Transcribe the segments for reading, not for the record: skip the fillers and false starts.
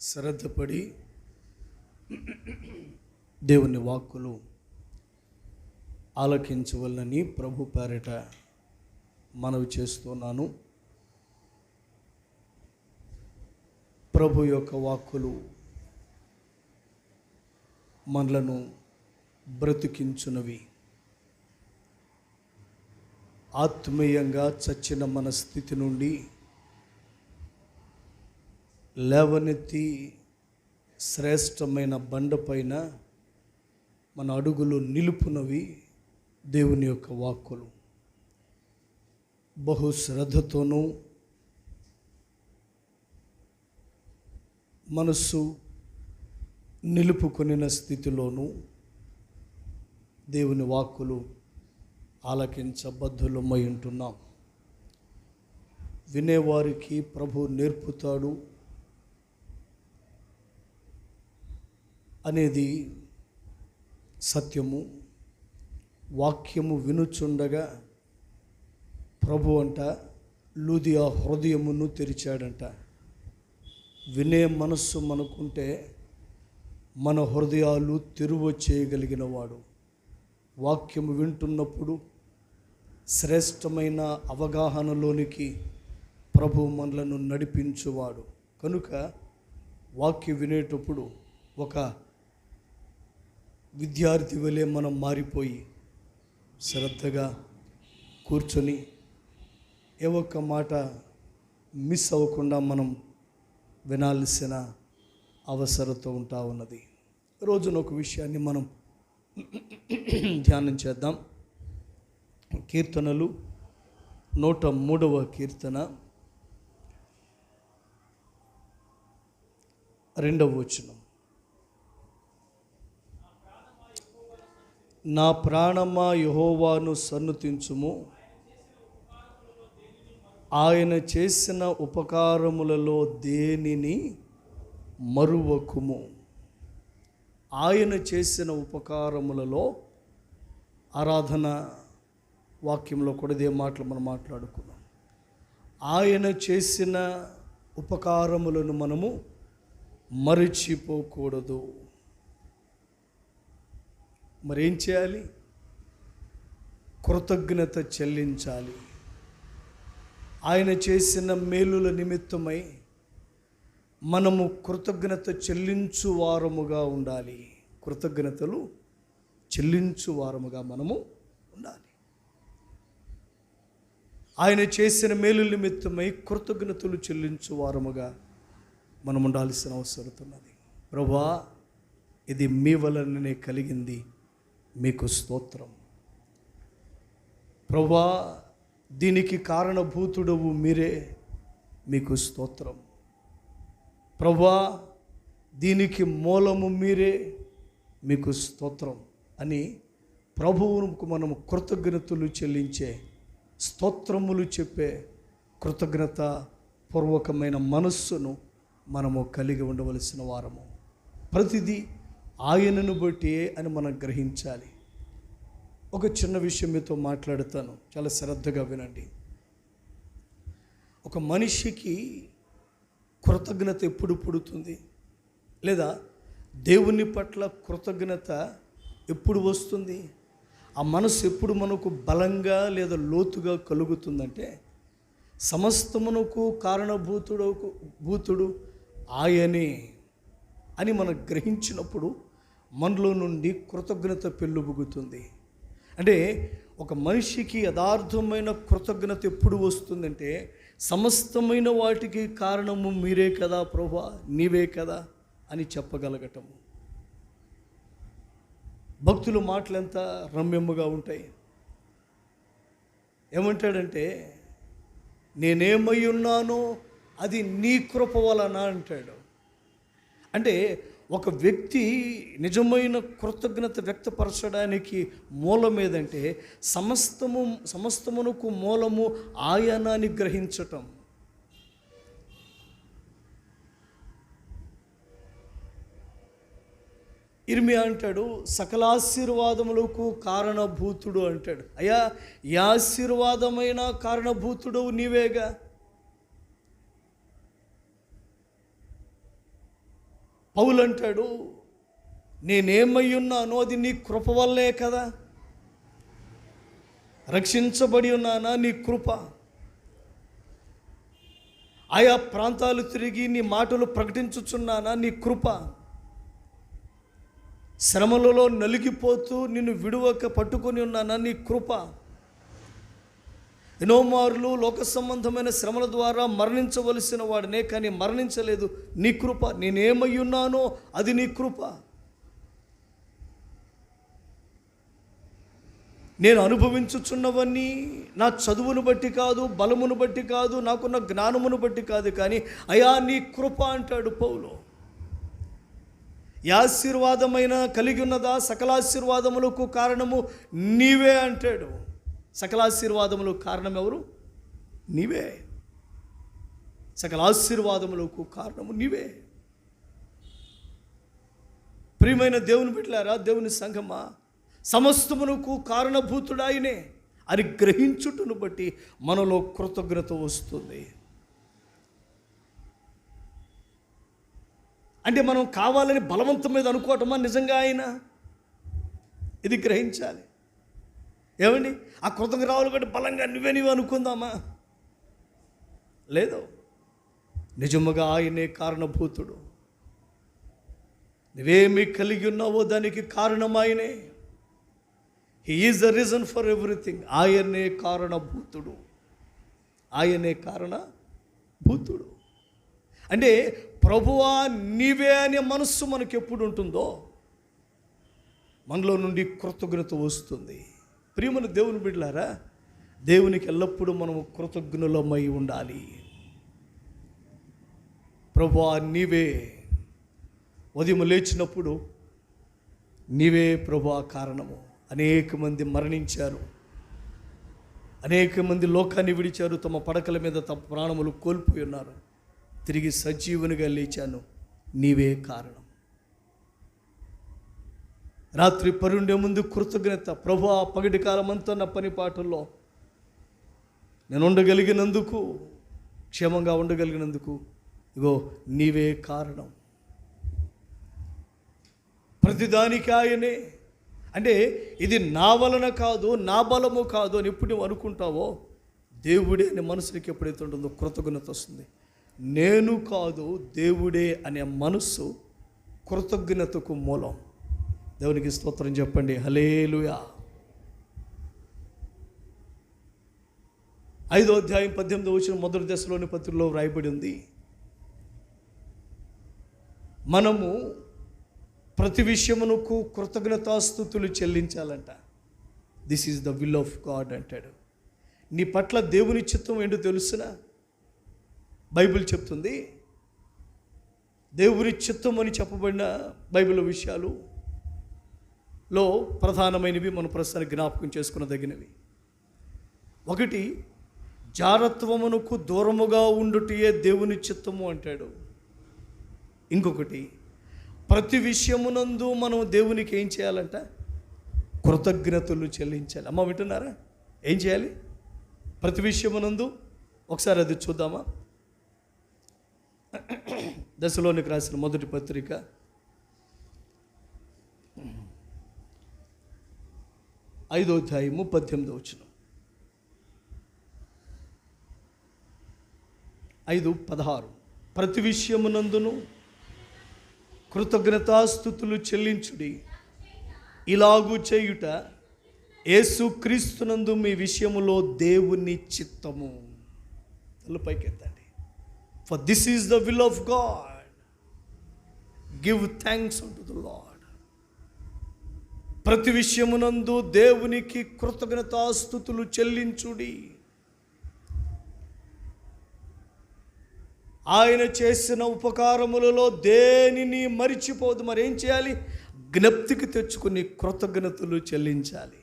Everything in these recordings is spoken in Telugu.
శ్రద్ధపడి దేవుని వాక్కులు ఆలకించవలనని ప్రభు పేరిట మనవి చేస్తున్నాను. ప్రభు యొక్క వాక్కులు మనలను బ్రతికించునవి. ఆత్మీయంగా చచ్చిన మన స్థితి నుండి లేవనెత్తి శ్రేష్టమైన బండపైన మన అడుగులు నిలుపునవి దేవుని యొక్క వాక్కులు. బహు శ్రద్ధతోనూ మనస్సు నిలుపుకొనిన స్థితిలోనూ దేవుని వాక్కులు ఆలకించబద్ధులమై ఉంటున్నాం. వినేవారికి ప్రభు నేర్పుతాడు అనేది సత్యము. వాక్యము వినుచుండగా ప్రభు అంట లూదియా హృదయమును తెరిచాడంట. వినే మనస్సు మనకుంటే మన హృదయాలు తెరువ చేయగలిగిన వాడు. వాక్యము వింటున్నప్పుడు శ్రేష్టమైన అవగాహనలోనికి ప్రభు మనలను నడిపించువాడు. కనుక వాక్యం వినేటప్పుడు ఒక విద్యార్థి వలె మనం మారిపోయి శ్రద్ధగా కూర్చొని ఏ ఒక్క మాట మిస్ అవ్వకుండా మనం వినాల్సిన అవసరత ఉంటా ఉన్నది. రోజున ఒక విషయాన్ని మనం ధ్యానం చేద్దాం. కీర్తనలు 103వ కీర్తన 2వ వచనం. నా ప్రాణమా యెహోవాను సన్నుతించుము, ఆయన చేసిన ఉపకారములలో దేనిని మరువకుము. ఆయన చేసిన ఉపకారములలో ఆరాధన వాక్యంలో కూడా ఇదే మాటలు మనం మాట్లాడుకున్నాం. ఆయన చేసిన ఉపకారములను మనము మరిచిపోకూడదు. మరేం చేయాలి? కృతజ్ఞత చెల్లించాలి. ఆయన చేసిన మేలుల నిమిత్తమై మనము కృతజ్ఞత చెల్లించువారముగా ఉండాలి. కృతజ్ఞతలు చెల్లించువారముగా మనము ఉండాలి. ఆయన చేసిన మేలుల నిమిత్తమై కృతజ్ఞతలు చెల్లించువారముగా మనం ఉండాల్సిన అవసరం ఉన్నది. ప్రభువా, ఇది మీ వలననే కలిగింది, మీకు స్తోత్రం. ప్రభువా, దీనికి కారణభూతుడవు మీరే, మీకు స్తోత్రం. ప్రభువా, దీనికి మూలము మీరే, మీకు స్తోత్రం అని ప్రభువుకు మనము కృతజ్ఞతలు చెల్లించే, స్తోత్రములు చెప్పే కృతజ్ఞత పూర్వకమైన మనస్సును మనము కలిగి ఉండవలసిన వారము. ప్రతిదీ ఆయనను బట్టి అని మనం గ్రహించాలి. ఒక చిన్న విషయం మీతో మాట్లాడుతాను, చాలా శ్రద్ధగా వినండి. ఒక మనిషికి కృతజ్ఞత ఎప్పుడు పుడుతుంది, లేదా దేవుని పట్ల కృతజ్ఞత ఎప్పుడు వస్తుంది? ఆ మనసు ఎప్పుడు మనకు బలంగా లేదా లోతుగా కలుగుతుందంటే, సమస్తమునకు కారణభూతుడు ఆయనే అని మనం గ్రహించినప్పుడు మనలో నుండి కృతజ్ఞత పెళ్ళుబుగుతుంది. అంటే ఒక మనిషికి యథార్థమైన కృతజ్ఞత ఎప్పుడు వస్తుందంటే, సమస్తమైన వాటికి కారణము మీరే కదా ప్రభువా, నీవే కదా అని చెప్పగలగటము. భక్తుల మాటలు ఎంత రమ్యముగా ఉంటాయి. ఏమంటాడంటే, నేనేమై ఉన్నానో అది నీ కృప వలన అంటాడు. అంటే ఒక వ్యక్తి నిజమైన కృతజ్ఞత వ్యక్తపరచడానికి మూలం ఏదంటే, సమస్తమునకు మూలము ఆయన అని గ్రహించటం. ఇర్మియా అంటాడు, సకలాశీర్వాదములకు కారణభూతుడు అంటాడు. అయ్యా, ఈ ఆశీర్వాదమైన కారణభూతుడు నీవేగా. పౌలు అంటాడు, నేనేమై ఉన్నానో అది నీ కృప వల్లే కదా. రక్షించబడి ఉన్నానా నీ కృప. ఆయా ప్రాంతాలు తిరిగి నీ మాటలు ప్రకటించుచున్నానా నీ కృప. శ్రమలలో నలిగిపోతూ నిన్ను విడువక పట్టుకొని ఉన్నానా నీ కృప. ఎన్నో మార్లు లోక సంబంధమైన శ్రమల ద్వారా మరణించవలసిన వాడినే, కానీ మరణించలేదు, నీ కృప. నేనేమై ఉన్నానో అది నీ కృప. నేను అనుభవించుచున్నవన్నీ నా చదువును బట్టి కాదు, బలమును బట్టి కాదు, నాకున్న జ్ఞానమును బట్టి కాదు, కానీ అయా నీ కృప అంటాడు పౌలు. ఆశీర్వాదమైన కలిగి ఉన్నదా, సకలాశీర్వాదములకు కారణము నీవే అంటాడు. సకలాశీర్వాదములకు కారణం ఎవరు? నీవే. సకలాశీర్వాదములకు కారణము నీవే. ప్రియమైన దేవుని బిడ్డలారా, దేవుని సంఘమా, సమస్తమునకు కారణభూతుడాయనే అని గ్రహించుటను బట్టి మనలో కృతజ్ఞత వస్తుంది. అంటే మనం కావాలని బలవంతం మీద అనుకోవటమా నిజంగా ఆయన? ఇది గ్రహించాలి. ఏమండి, ఆ కృతజ్ఞత రావాలి కాబట్టి బలంగా నువ్వే అనుకుందామా? లేదు, నిజముగా ఆయనే కారణభూతుడు. నువ్వేమి కలిగి ఉన్నావో దానికి కారణం ఆయనే. He is the reason for everything. ఆయనే కారణభూతుడు. ఆయనే కారణభూతుడు. అంటే ప్రభువా నీవే అనే మనస్సు మనకు ఎప్పుడు ఉంటుందో మనలో నుండి కృతజ్ఞత వస్తుంది. ప్రియమైన దేవుని బిడ్డలారా, దేవునికి ఎల్లప్పుడూ మనము కృతజ్ఞులమై ఉండాలి. ప్రభువా నీవే. ఉదయం లేచినప్పుడు నీవే ప్రభువా కారణము. అనేక మంది మరణించారు, అనేక మంది లోకాన్ని విడిచారు, తమ పడకల మీద తమ ప్రాణములు కోల్పోయి ఉన్నారు. తిరిగి సజీవునిగా లేచాను, నీవే కారణం. రాత్రి పరుండే ముందు కృతజ్ఞత. ప్రభువా పగటి కాలమంతా నా పని పాటల్లో నేను ఉండగలిగినందుకు, క్షేమంగా ఉండగలిగినందుకు ఇగో నీవే కారణం. ప్రతిదానికి ఆయనే. అంటే ఇది నా వలన కాదు, నా బలము కాదు అని ఎప్పుడు నువ్వు అనుకుంటావో, దేవుడే అనే మనసుకి ఎప్పుడైతే ఉంటుందో కృతజ్ఞత వస్తుంది. నేను కాదు, దేవుడే అనే మనస్సు కృతజ్ఞతకు మూలం. దేవునికి స్తోత్రం చెప్పండి. హల్లెలూయా. 5వ అధ్యాయం 18వ వచనం మొదటి దశలోని పత్రికలో వ్రాయబడి ఉంది, మనము ప్రతి విషయమునకు కృతజ్ఞతాస్తుతులు చెల్లించాలంట. This is the will of God అంటాడు. నీ పట్ల దేవుని చిత్తం ఏంటో తెలుసునా? బైబిల్ చెప్తుంది. దేవుని చిత్తం అని చెప్పబడిన బైబిల్ విషయాలులో ప్రధానమైనవి మనం ప్రస్తుతానికి జ్ఞాపకం చేసుకునదగినవి. 1, జారత్వమునకు దూరముగా ఉండుటయే దేవుని చిత్తము అంటాడు. ఇంకొకటి, ప్రతి విషయమునందు మనం దేవునికి ఏం చేయాలంట? కృతజ్ఞతలు చెల్లించాలి. అమ్మ వింటున్నారా? ఏం చేయాలి? ప్రతి విషయమునందు. ఒకసారి అది చూద్దామా? దశలోనికి రాసిన మొదటి పత్రిక 5వ అధ్యాయము 18వ వచనం. 5:16 ప్రతి విషయమునందును కృతజ్ఞతాస్తుతులు చెల్లించుడి, ఇలాగూ చేయుట యేసుక్రీస్తునందు మీ విషయములో దేవుని చిత్తము. పైకెత్తండి. For this is the will of God. Give thanks unto the Lord. ప్రతి విషయమునందు దేవునికి కృతజ్ఞతాస్తుతులు చెల్లించుడి. ఆయన చేసిన ఉపకారములలో దేనిని మరిచిపోదు. మరి ఏం చేయాలి? జ్ఞప్తికి తెచ్చుకుని కృతజ్ఞతలు చెల్లించాలి.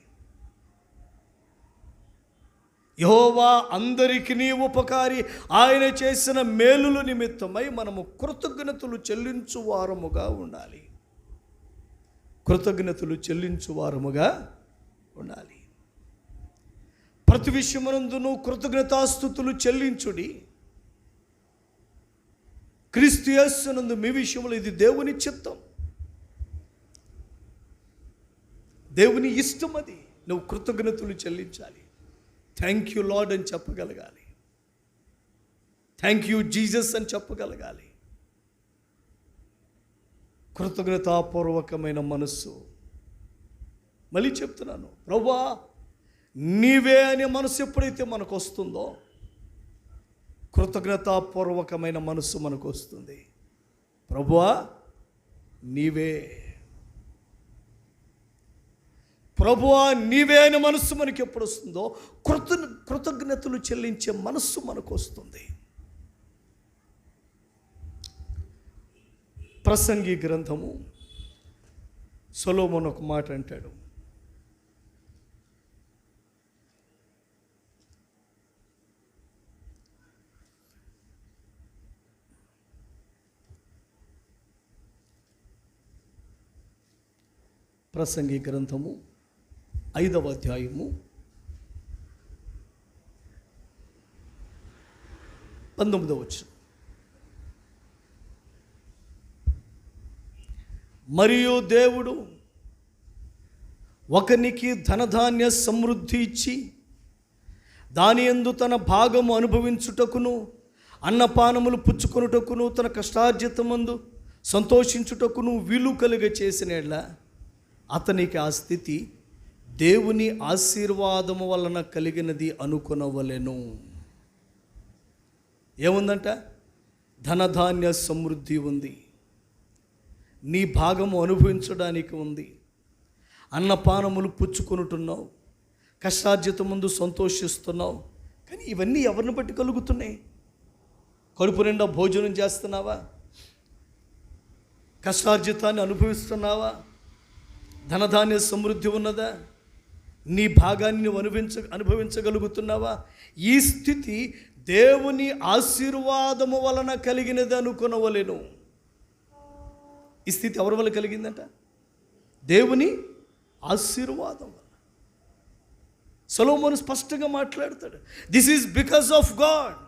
యెహోవా అందరికీ ఉపకారి. ఆయన చేసిన మేలుల నిమిత్తమై మనము కృతజ్ఞతలు చెల్లించువారముగా ఉండాలి. కృతజ్ఞతలు చెల్లించువారముగా ఉండాలి. ప్రతి విషయమునందును కృతజ్ఞతాస్తుతులు చెల్లించుడి, క్రీస్తు యేసునందు మీ విషయంలో ఇది దేవుని చిత్తం, దేవుని ఇష్టం. అది నువ్వు కృతజ్ఞతలు చెల్లించాలి. థ్యాంక్ యూ లార్డ్ అని చెప్పగలగాలి. థ్యాంక్ యూ జీసస్ అని చెప్పగలగాలి. కృతజ్ఞతాపూర్వకమైన మనస్సు. మళ్ళీ చెప్తున్నాను, ప్రభువా నీవే అనే మనసు ఎప్పుడైతే మనకు వస్తుందో కృతజ్ఞతాపూర్వకమైన మనస్సు మనకు వస్తుంది. ప్రభువా నీవే, ప్రభువా నీవే అనే మనస్సు మనకి ఎప్పుడు వస్తుందో కృతజ్ఞతలు చెల్లించే మనస్సు మనకు వస్తుంది. ప్రసంగి గ్రంథము సొలొమోను ఒక మాట అంటాడు. ప్రసంగి గ్రంథము 5వ అధ్యాయము 19వ వచనం. మరియు దేవుడు ఒకనికి ధనధాన్య సమృద్ధి ఇచ్చి దాని యందు తన భాగము అనుభవించుటకును అన్నపానములు పుచ్చుకొనుటకును తన కష్టార్జితమందు సంతోషించుటకును వీలు కలుగ చేసిన యెడల అతనికి ఆ స్థితి దేవుని ఆశీర్వాదము వలన కలిగినది అనుకొనవలెను. ఏముందంట? ధనధాన్య సమృద్ధి ఉంది, నీ భాగము అనుభవించడానికి ఉంది, అన్నపానములు పుచ్చుకొనుతున్నావు, కష్టార్జితం ముందు సంతోషిస్తున్నావు. కానీ ఇవన్నీ ఎవరిని బట్టి కలుగుతున్నాయి? కడుపు నిండా భోజనం చేస్తున్నావా? కష్టార్జితాన్ని అనుభవిస్తున్నావా? ధనధాన్య సమృద్ధి ఉన్నదా? నీ భాగాన్ని నువ్వు అనుభవించగలుగుతున్నావా? ఈ స్థితి దేవుని ఆశీర్వాదము వలన కలిగినది అనుకొనవలెను. ఈ స్థితి ఎవరి వల్ల కలిగిందంట? దేవుని ఆశీర్వాదం వల్ల. సొలొమోను స్పష్టంగా మాట్లాడతాడు, this is because of God.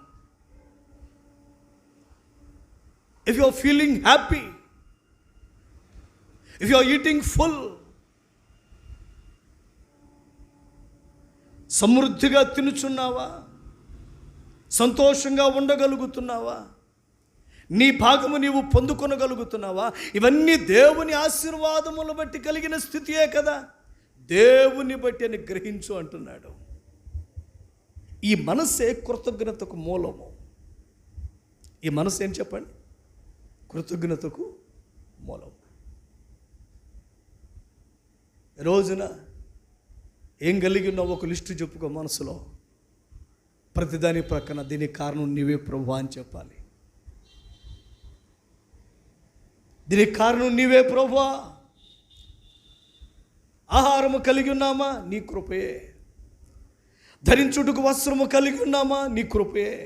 If you are feeling happy, if you are eating full, సమృద్ధిగా తినుచున్నావా, సంతోషంగా ఉండగలుగుతున్నావా, నీ భాగము నీవు పొందుకొనగలుగుతున్నావా? ఇవన్నీ దేవుని ఆశీర్వాదములు బట్టి కలిగిన స్థితియే కదా. దేవుని బట్టి అని గ్రహించు అంటున్నాడు. ఈ మనసే కృతజ్ఞతకు మూలము. ఈ మనసు ఏం చెప్పండి? కృతజ్ఞతకు మూలం. రోజున ఏం కలిగి ఉన్నావు ఒక లిస్టు చెప్పుకో మనసులో. ప్రతిదాని ప్రక్కన దీనికి కారణం నీవే ప్రభువా అని చెప్పాలి. దీనికి కారణం నీవే ప్రభువా. ఆహారము కలిగి ఉన్నామా? నీ కృపయే. ధరించుటకు వస్త్రము కలిగి ఉన్నామా? నీ కృపయే.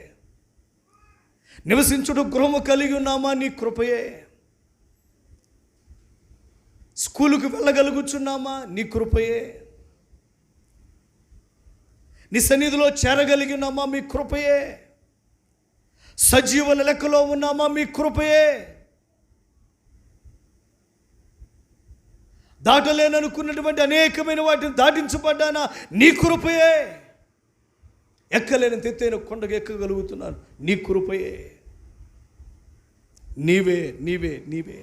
నివసించుటకు గృహము కలిగి ఉన్నామా? నీ కృపయే. స్కూలుకు వెళ్ళగలుగుచున్నామా? నీ కృపయే. నీ సన్నిధిలో చేరగలిగి ఉన్నామా? మీ కృపయే. సజీవుల లెక్కలో ఉన్నామా? మీ కృపయే. దాటలేననుకున్నటువంటి అనేకమైన వాటిని దాటించబడ్డానా? నీ కృపయే. ఎక్కలేని తెత్తైన కొండకు ఎక్కగలుగుతున్నాను, నీ కృపయే. నీవే నీవే నీవే.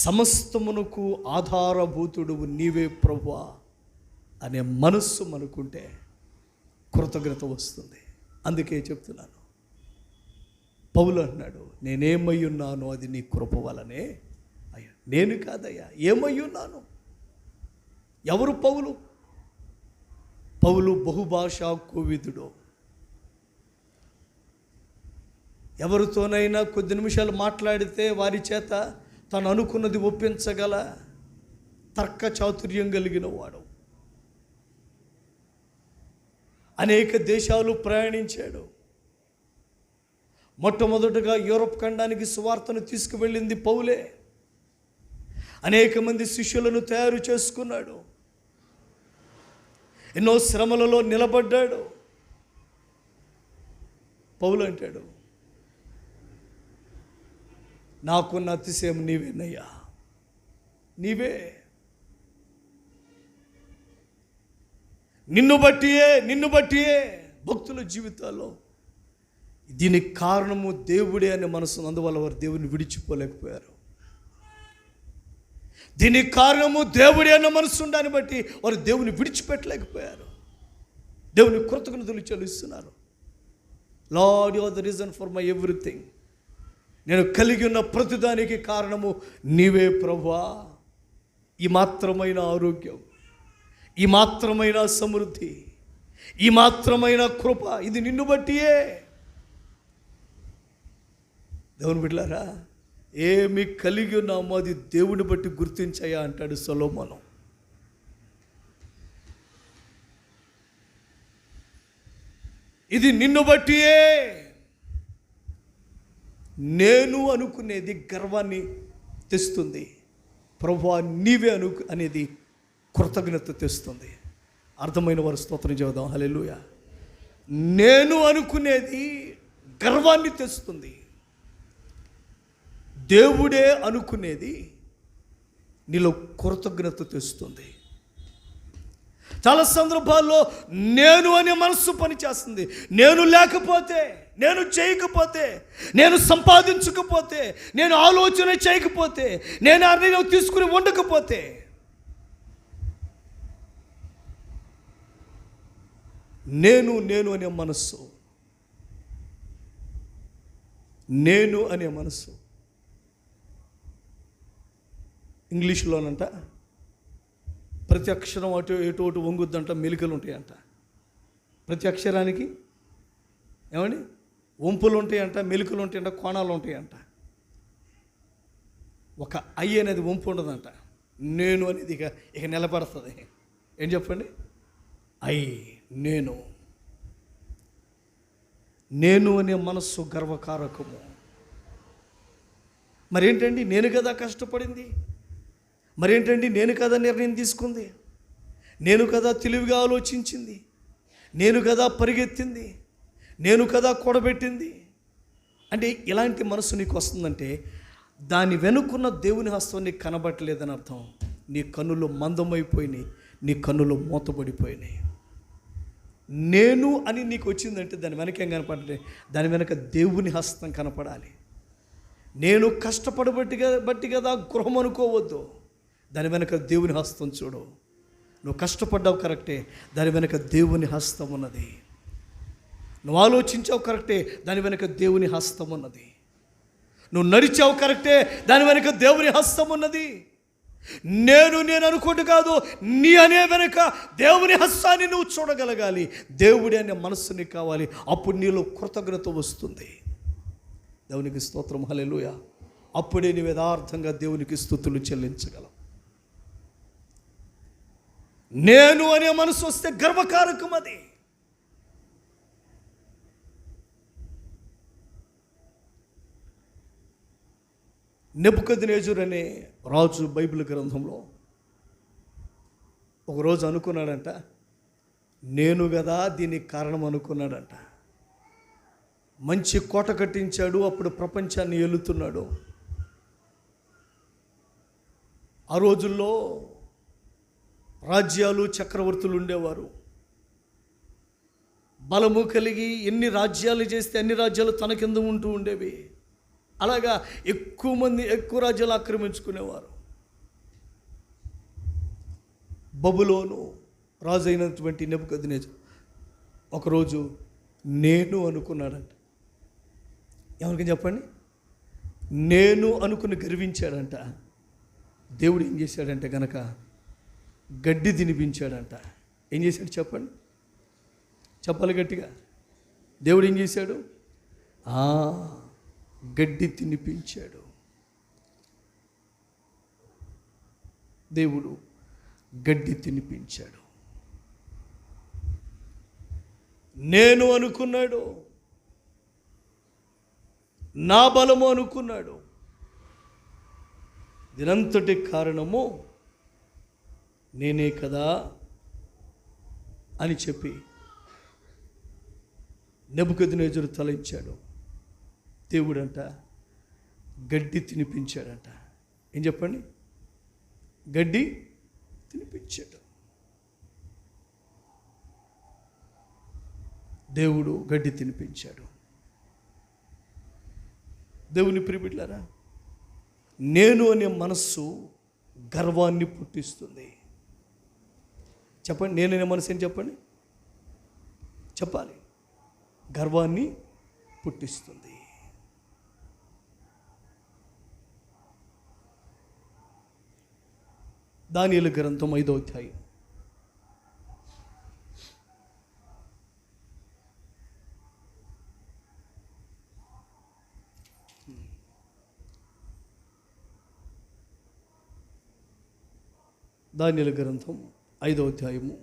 సమస్తమునకు ఆధారభూతుడు నీవే ప్రభువా అనే మనస్సు మనకుంటే కృతజ్ఞత వస్తుంది. అందుకే చెప్తున్నాను, పౌలు అన్నాడు, నేనేమై ఉన్నానో అది నీ కృప వలనే అయ్యా. నేను కాదయ్యా, ఏమై ఉన్నాను? ఎవరు పౌలు? పౌలు బహుభాషా కోవిదుడు. ఎవరితోనైనా కొద్ది నిమిషాలు మాట్లాడితే వారి చేత తను అనుకున్నది ఒప్పించగల తర్క చాతుర్యం కలిగిన వాడు. అనేక దేశాలు ప్రయాణించాడు. మొట్టమొదటగా యూరప్ ఖండానికి సువార్తను తీసుకువెళ్ళింది పౌలే. అనేక మంది శిష్యులను తయారు చేసుకున్నాడు. ఎన్నో శ్రమలలో నిలబడ్డాడు. పౌలు అంటాడు, నాకున్న అతిశయం నీవేనయ్యా, నీవే. నిన్ను బట్టియే భక్తుల జీవితాల్లో దీనికి కారణము దేవుడే అనే మనసు. అందువల్ల వారు దేవుని విడిచిపోలేకపోయారు. దీనికి కారణము దేవుడే అన్న మనసు ఉండాలని బట్టి వారు దేవుని విడిచిపెట్టలేకపోయారు. దేవుని కృతజ్ఞతలు చెల్లిస్తున్నారు. Lord you are the reason for my everything. నేను కలిగి ఉన్న ప్రతిదానికి కారణము నీవే ప్రభువా. ఈ మాత్రమైన ఆరోగ్యం, ఈ మాత్రమైన సమృద్ధి, ఈ మాత్రమైన కృప, ఇది నిన్ను బట్టియే. దేవుని బిడ్డలారా, ఏమి కలిగి ఉన్నామో అది దేవుని బట్టి గుర్తించయ్యా అంటాడు సొలొమోను. ఇది నిన్ను బట్టియే. నేను అనుకునేది గర్వాన్ని తెస్తుంది, ప్రభువా నీవే అనేది కృతజ్ఞత తెస్తుంది. అర్థమైన వారు స్తోత్రం చేద్దాం. హల్లెలూయా. నేను అనుకునేది గర్వాన్ని తెస్తుంది, దేవుడే అనుకునేది నీలో కృతజ్ఞత తెస్తుంది. చాలా సందర్భాల్లో నేను అనే మనస్సు పనిచేస్తుంది. నేను లేకపోతే, నేను చేయకపోతే, నేను సంపాదించకపోతే, నేను ఆలోచన చేయకపోతే, నేను ఆ నిర్ణయం తీసుకుని ఉండకపోతే, నేను అనే మనస్సు, నేను అనే మనస్సు ఇంగ్లీష్లోనంట ప్రతి అక్షరం అటు ఇటు వంగుద్దంట, మెలికలు ఉంటాయంట. ప్రతి అక్షరానికి ఏమండి వంపులు ఉంటాయంట, మెలికలు ఉంటాయంట, కోణాలు ఉంటాయంట. ఒక ఐ అనేది వంపు ఉండదంట. నేను అనేది ఇక నిలబడుతుంది. ఏం చెప్పండి? ఐ, నేను అనే మనస్సు గర్వకారకము. మరేంటండి? నేను కదా కష్టపడింది, మరేంటండి? నేను కదా నిర్ణయం తీసుకుంది, నేను కదా తెలివిగా ఆలోచించింది, నేను కదా పరిగెత్తింది, నేను కదా కూడబెట్టింది. అంటే ఇలాంటి మనసు నీకు వస్తుందంటే దాని వెనుకున్న దేవుని హస్తం నీకు కనబట్టలేదని అర్థం. నీ కన్నులు మందమైపోయినాయి, నీ కన్నులు మూతబడిపోయినాయి. నేను అని నీకు వచ్చిందంటే దాని వెనకేం కనపడాలి? దాని వెనక దేవుని హస్తం కనపడాలి. నేను బట్టి కదా గృహం అనుకోవద్దు, దాని వెనక దేవుని హస్తం చూడు. నువ్వు కష్టపడ్డావు కరెక్టే, దాని వెనక దేవుని హస్తం ఉన్నది. నువ్వు ఆలోచించావు కరెక్టే, దాని వెనక దేవుని హస్తం ఉన్నది. నువ్వు నడిచావు కరెక్టే, దాని వెనక దేవుని హస్తం ఉన్నది. నేను అనుకోటు కాదు, నీ అనే వెనక దేవుని హస్తాన్ని నువ్వు చూడగలగాలి. దేవుడి అనే మనస్సు నీకు కావాలి. అప్పుడు నీలో కృతజ్ఞత వస్తుంది. దేవునికి స్తోత్రం. హల్లెలూయా. అప్పుడే నీ యథార్థంగా దేవునికి స్తుతులు చెల్లించగలవు. నేను అనే మనసు వస్తే గర్వకారకం అది. నెబుకద్నెజరు అనే రాజు బైబిల్ గ్రంథంలో ఒకరోజు అనుకున్నాడంట, నేను కదా దీనికి కారణం అనుకున్నాడంట. మంచి కోట కట్టించాడు, అప్పుడు ప్రపంచాన్ని ఏలుతున్నాడు. ఆ రోజుల్లో రాజ్యాలు, చక్రవర్తులు ఉండేవారు. బలము కలిగి ఎన్ని రాజ్యాలు చేస్తే అన్ని రాజ్యాలు తన కింద ఉంటూ ఉండేవి. అలాగా ఎక్కువ రాజ్యాలు ఆక్రమించుకునేవారు. బబులోను రాజు అయినటువంటి నెబుకద్నెజరు ఒకరోజు నేను అనుకున్నాడంట. ఎవరికి చెప్పండి? నేను అనుకుని గర్వించాడంట. దేవుడు ఏం చేశాడంటే గనక గడ్డి తినిపించాడంట. ఏం చేశాడు చెప్పండి? చెప్పాలి గట్టిగా. దేవుడు ఏం చేశాడు? గడ్డి తినిపించాడు. దేవుడు గడ్డి తినిపించాడు. నేను అనుకున్నాడు, నా బలము అనుకున్నాడు. దీనంతటి కారణము నేనే కదా అని చెప్పి నెబుకద్నెజరు తలంచాడు. దేవుడంట గడ్డి తినిపించాడంట. ఏం చెప్పండి? గడ్డి తినిపించాడు. దేవుడు గడ్డి తినిపించాడు. దేవుని ప్రియబిడ్డలారా, నేను అనే మనస్సు గర్వాన్ని పుట్టిస్తుంది. చెప్పండి, నేననే మనసు ఏం చెప్పండి? చెప్పాలి. గర్వాన్ని పుట్టిస్తుంది. దానియేలు గ్రంథం 5వ అధ్యాయం. దానియేలు గ్రంథం 5వ అధ్యాయము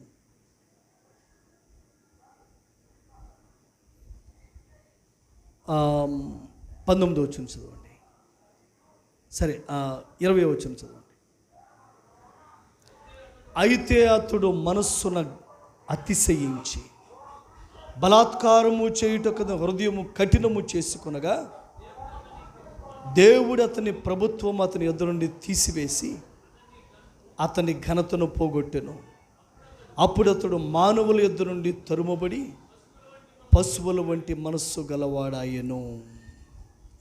19వ వచనం చదవండి. సరే, 20వ వచనం చదవండి. అయితే అతడు మనస్సున అతిశయించి బలాత్కారము చేయుటకు హృదయము కఠినము చేసుకొనగా దేవుడు అతని ప్రభుత్వం అతని యొద్ద నుండి తీసివేసి అతని ఘనతను పోగొట్టెను. అప్పుడు అతడు మానవుల యొద్ద నుండి తరుమబడి పశువుల వంటి మనస్సు గలవాడాయెను.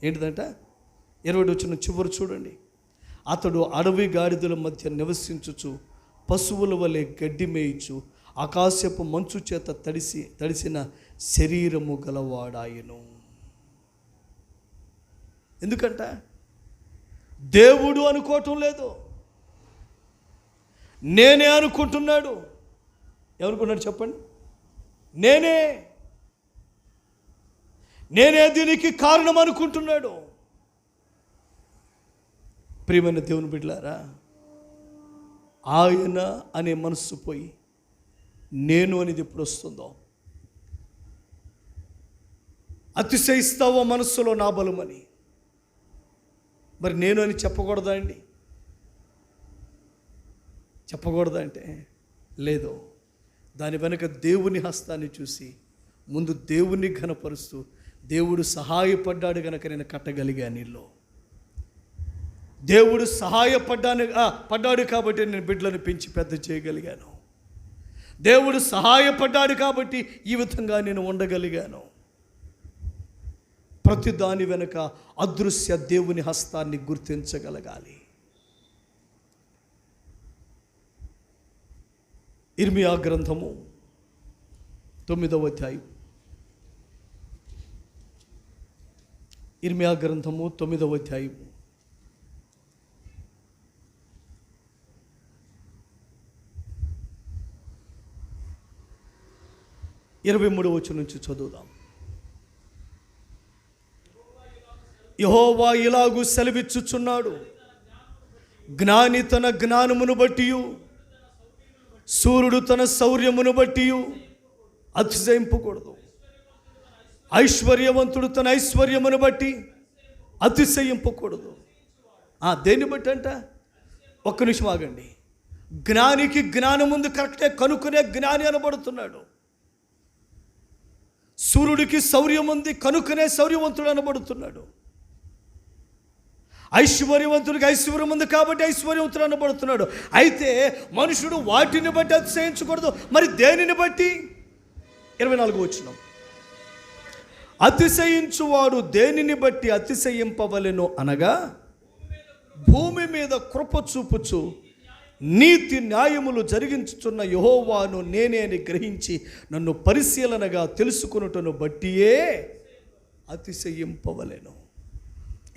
ఏంటిదంట? 20వ వచనం చివరి చూడండి. అతడు అడవి గాడిదల మధ్య నివసించుచు పశువుల వలె గడ్డి మేయిచు ఆకాశపు మంచు చేత తడిసిన శరీరము గలవాడాయెను. ఎందుకంట? దేవుడు అనుకోవటం లేదు, నేనే అనుకుంటున్నాడు. ఏమనుకున్నాడు చెప్పండి? నేనే దీనికి కారణం అనుకుంటున్నాడు. ప్రియమైన దేవుని బిడ్డలారా, ఆయన అనే మనస్సు పోయి నేను అనేది ఎప్పుడు వస్తుందో, అతిశయిస్తావో మనస్సులో నా బలమని. మరి నేను అని చెప్పకూడదా అండి? చెప్పకూడదా అంటే లేదు. దాని వెనుక దేవుని హస్తాన్ని చూసి ముందు దేవుని ఘనపరుస్తూ దేవుడు సహాయపడ్డాడు కనుక నేను కట్టగలిగా నీళ్ళు. దేవుడు పడ్డాడు కాబట్టి నేను బిడ్డలను పెంచి పెద్ద చేయగలిగాను. దేవుడు సహాయపడ్డాడు కాబట్టి ఈ విధంగా నేను ఉండగలిగాను. ప్రతి దాని వెనుక అదృశ్య దేవుని హస్తాన్ని గుర్తించగలగాలి. ఇర్మియా గ్రంథము 9వ అధ్యాయం. ఇర్మియా గ్రంథము 9వ అధ్యాయం 23వ వచనం నుంచి చదువుదాం. యెహోవా ఇలాగు సెలవిచ్చుచున్నాడు, జ్ఞాని తన జ్ఞానమును బట్టియు సూర్యుడు తన శౌర్యమును బట్టియు అతిశయింపకూడదు. ఐశ్వర్యవంతుడు తన ఐశ్వర్యమును బట్టి అతిశయింపకూడదు. దేన్ని బట్టి అంట? ఒక్క నిమిషం ఆగండి. జ్ఞానికి జ్ఞానం ఉంది, కరెక్టే, కనుక్కునే జ్ఞాని అనబడుతున్నాడు. సూర్యుడికి శౌర్యం ఉంది, కనుక్కునే శౌర్యవంతుడు అనబడుతున్నాడు. ఐశ్వర్యవంతుడికి ఐశ్వర్యం ఉంది కాబట్టి ఐశ్వర్యవంతుడు అనబడుతున్నాడు. అయితే మనుషుడు వాటిని బట్టి అతిశయించకూడదు. మరి దేనిని బట్టి? 24వ వచనం. అతిశయించువాడు దేనిని బట్టి అతిశయింపవలెను అనగా, భూమి మీద కృప చూపుచు నీతి న్యాయములు జరిగించుచున్న యెహోవాను నేనే అని గ్రహించి నన్ను పరిశీలనగా తెలుసుకొనుటను బట్టియే అతిశయింపవలెను.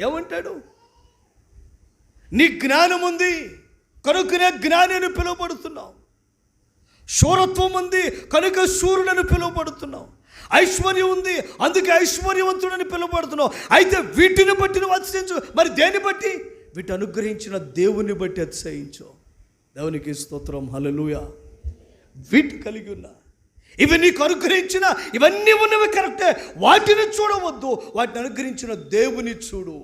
ఏమంటాడు? నీ జ్ఞానం ఉంది కనుకనే జ్ఞాని అని పిలువబడుతున్నావు. శూరత్వం ఉంది కనుక శూరుడని పిలువబడుతున్నావు. ఐశ్వర్యం ఉంది అందుకే ఐశ్వర్యవంతుడని పిలువబడుతున్నావు. అయితే వీటిని బట్టి నువ్వు అతిశయించు. మరి దేన్ని బట్టి? వీటి అనుగ్రహించిన దేవుని బట్టి అతిశయించు. దేవునికి స్తోత్రం, హల్లెలూయా. వీటి కలిగి ఉన్నా, ఇవి నీకు అనుగ్రహించిన, ఇవన్నీ ఉన్నవి కరెక్టే, వాటిని చూడవద్దు, వాటిని అనుగ్రహించిన దేవుని చూడు.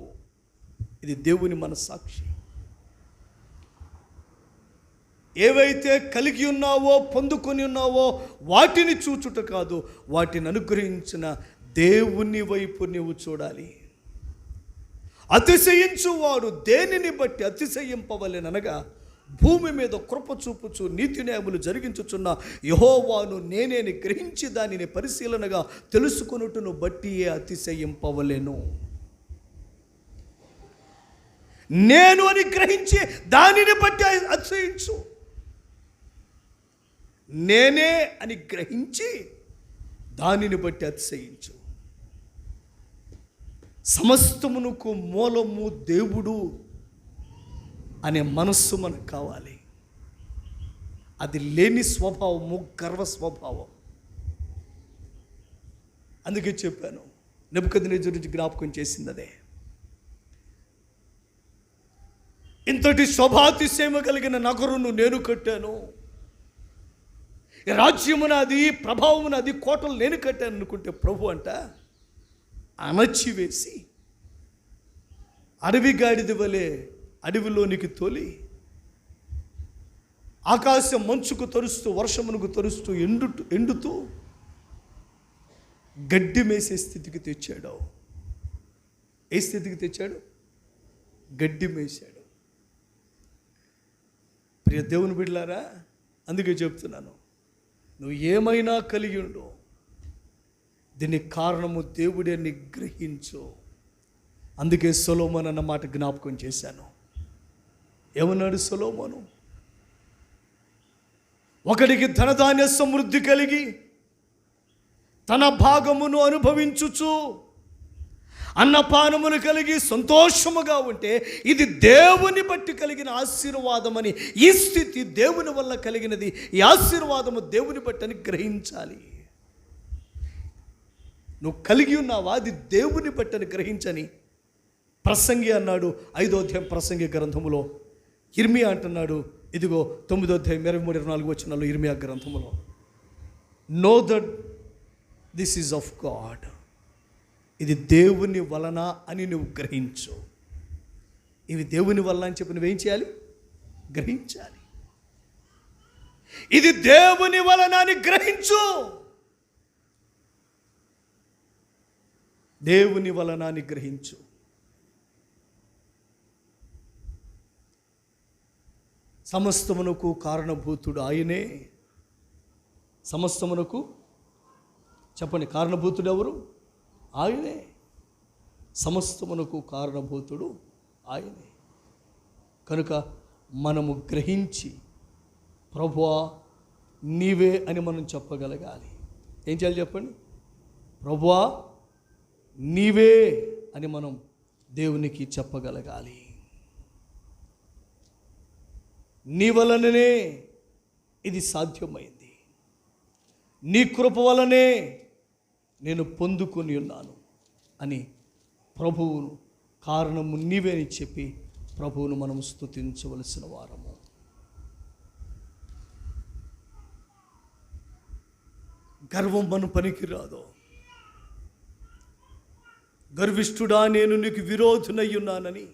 ఇది దేవుని మనస్సాక్షి. ఏవైతే కలిగి ఉన్నావో పొందుకొని ఉన్నావో వాటిని చూచుట కాదు, వాటిని అనుగ్రహించిన దేవుని వైపు నీవు చూడాలి. అతిశయించువాడు దేనిని బట్టి అతిశయింపవలెననగా భూమి మీద కృప చూపుచు నీతి న్యాయములు జరిగించుచున్న యెహోవాను నేనేని గ్రహించి దానిని పరిశీలనగా తెలుసుకొనుటను బట్టియే అతిశయింపవలెను. నేను అని గ్రహించి దానిని బట్టి అతిశయించు. నేనే అని గ్రహించి దానిని బట్టి అతిశయించు. సమస్తమునకు మూలము దేవుడు అనే మనస్సు మనకు కావాలి. అది లేని స్వభావము గర్వ స్వభావం. అందుకే చెప్పాను, నెబుకద్నెజరు నుంచి జ్ఞాపకం చేసింది అదే. ఇంతటి శోభాతిశయము కలిగిన నగరును నేను కట్టాను, రాజ్యమునది, ప్రభావమునది, కోటలు నేను కట్టాను అనుకుంటే ప్రభు అంట అణచివేసి అడవి గాడిద వలె అడవిలోనికి తోలి ఆకాశం మంచుకు తరుస్తూ వర్షమునకు తరుస్తూ ఎండుతూ గడ్డి మేసే స్థితికి తెచ్చాడు. ఏ స్థితికి తెచ్చాడు? గడ్డి మేసాడు. ప్రియ దేవుని బిడ్డలారా, అందుకే చెప్తున్నాను, నువ్వు ఏమైనా కలిగి ఉండు, దీనికి కారణము దేవుడే నిగ్రహించు. అందుకే సొలొమోను అన్న మాట జ్ఞాపకం చేశాను. ఏమన్నాడు సొలొమోను? ఒకడికి ధనధాన్య సమృద్ధి కలిగి తన భాగమును అనుభవించుచు అన్నపానమును కలిగి సంతోషముగా ఉంటే ఇది దేవుని బట్టి కలిగిన ఆశీర్వాదమని, ఈ స్థితి దేవుని వల్ల కలిగినది, ఈ ఆశీర్వాదము దేవుని బట్టి అని గ్రహించాలి. నువ్వు కలిగి ఉన్నావా? అది దేవుని బట్టి అని గ్రహించని ప్రసంగి అన్నాడు 5వ అధ్యాయం ప్రసంగి గ్రంథములో. ఇర్మియా అంటున్నాడు, ఇదిగో 9వ అధ్యాయం 23-24 వచనాలు ఇర్మియా గ్రంథములో, know that this is of God, ఇది దేవుని వలన అని నువ్వు గ్రహించు. ఇవి దేవుని వలన అని చెప్పి నువ్వేం చేయాలి? గ్రహించాలి. ఇది దేవుని వలన అని గ్రహించు. దేవుని వలన అని గ్రహించు. సమస్తమునకు కారణభూతుడు ఆయనే. సమస్తమునకు చెప్పండి, కారణభూతుడు ఎవరు? ఆయనే. సమస్తమునకు కారణభూతుడు ఆయనే. కనుక మనము గ్రహించి ప్రభువా నీవే అని మనం చెప్పగలగాలి. ఏం చేయాలి చెప్పండి? ప్రభువా నీవే అని మనం దేవునికి చెప్పగలగాలి. నీ వలననే ఇది సాధ్యమైంది, నీ కృప వలనే నేను పొందుకొని ఉన్నాను అని ప్రభువును కారణము నీవే అని చెప్పి ప్రభువును మనం స్తుతించవలసిన వారము. గర్వం మన పనికి రాదు. గర్విష్ఠుడా నేను నీకు విరోధునై ఉన్నానని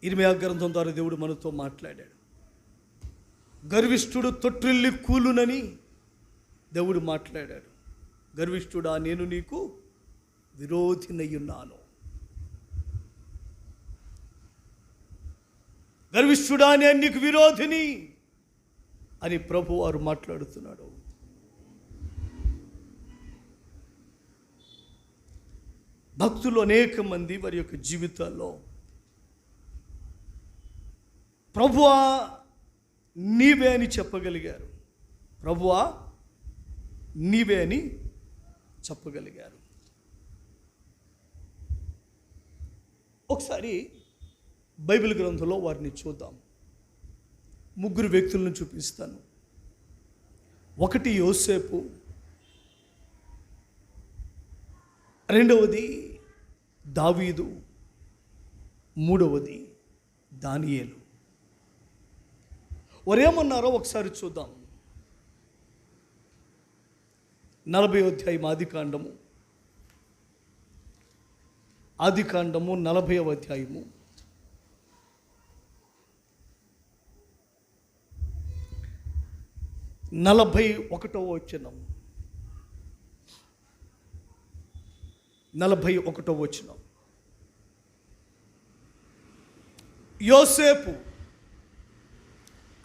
ఇర్మియా గ్రంథం ద్వారా దేవుడు మనతో మాట్లాడాడు. గర్విష్ఠుడు తొట్టిల్లి కూలునని దేవుడు మాట్లాడాడు. గర్విష్ఠుడా నేను నీకు విరోధినై ఉన్నాను. గర్విష్ఠుడా నేను నీకు విరోధిని అని ప్రభు వారు మాట్లాడుతున్నాడు. భక్తులు అనేక మంది వారి యొక్క జీవితాల్లో ప్రభువా నీవే అని చెప్పగలిగారు. ప్రభువా నీవే అని చెప్పగలిగారు. ఒకసారి బైబిల్ గ్రంథంలో వారిని చూద్దాం. 3 వ్యక్తులను చూపిస్తాను. ఒకటి యోసేపు, రెండవది దావీదు, మూడవది దానియేలు. వారేమన్నారో ఒకసారి చూద్దాం. 40వ అధ్యాయం ఆదికాండము 40వ అధ్యాయము 41వ వచనం. 41వ వచనం. యోసేపు,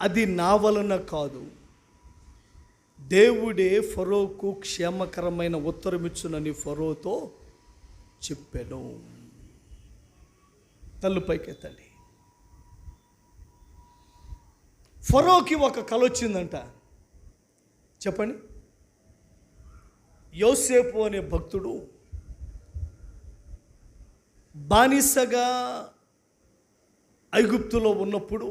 అది నా వలన కాదు, దేవుడే ఫరోకు క్షేమకరమైన ఉత్తరమిచ్చునని ఫరోతో చెప్పాను. తల్లు పైకెత్తండి. ఫరోకి ఒక కల వచ్చిందంట. చెప్పండి. యోసేపు అనే భక్తుడు బానిసగా ఐగుప్తులో ఉన్నప్పుడు,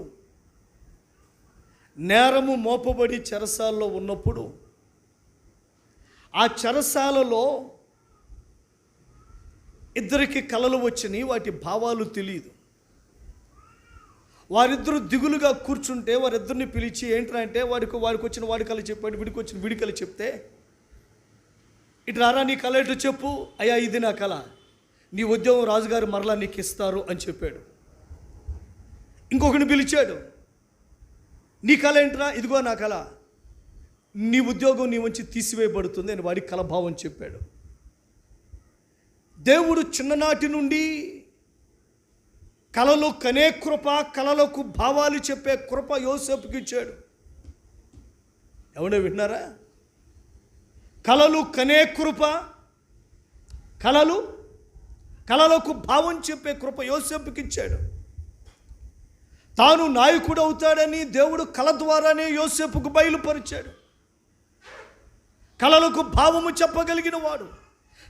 నేరము మోపబడి చెరసాలలో ఉన్నప్పుడు, ఆ చెరసాలలో ఇద్దరికి కలలు వచ్చినాయి. వాటి భావాలు తెలియదు. వారిద్దరూ దిగులుగా కూర్చుంటే వారిద్దరిని పిలిచి ఏంట్రా అంటే, వాడికి వచ్చిన వాడి కళ చెప్పాడు, వీడికి వచ్చిన వీడి కళ చెప్తే, ఇటు రారా నీ కళ ఎటు చెప్పు. అయ్యా ఇది నా కళ, నీ ఉద్యోగం రాజుగారు మరలా నీకు ఇస్తారు అని చెప్పాడు. ఇంకొకరిని పిలిచాడు, నీ కళ ఏంట్రా. ఇదిగో నా కళ, నీ ఉద్యోగం నీ నుంచి తీసివేయబడుతుంది అని వాడి కళభావం చెప్పాడు. దేవుడు చిన్ననాటి నుండి కళలు కనే కృప, కళలకు భావాలు చెప్పే కృప యోసేపుకి ఇచ్చాడు. ఎవడో విన్నారా? కళలు కనే కృప, కళలకు భావం చెప్పే కృప యోసేపుకి ఇచ్చాడు. తాను నాయకుడు అవుతాడని దేవుడు కళ ద్వారానే యోసేపుకు బయలుపరిచాడు. కళలకు భావము చెప్పగలిగిన వాడు.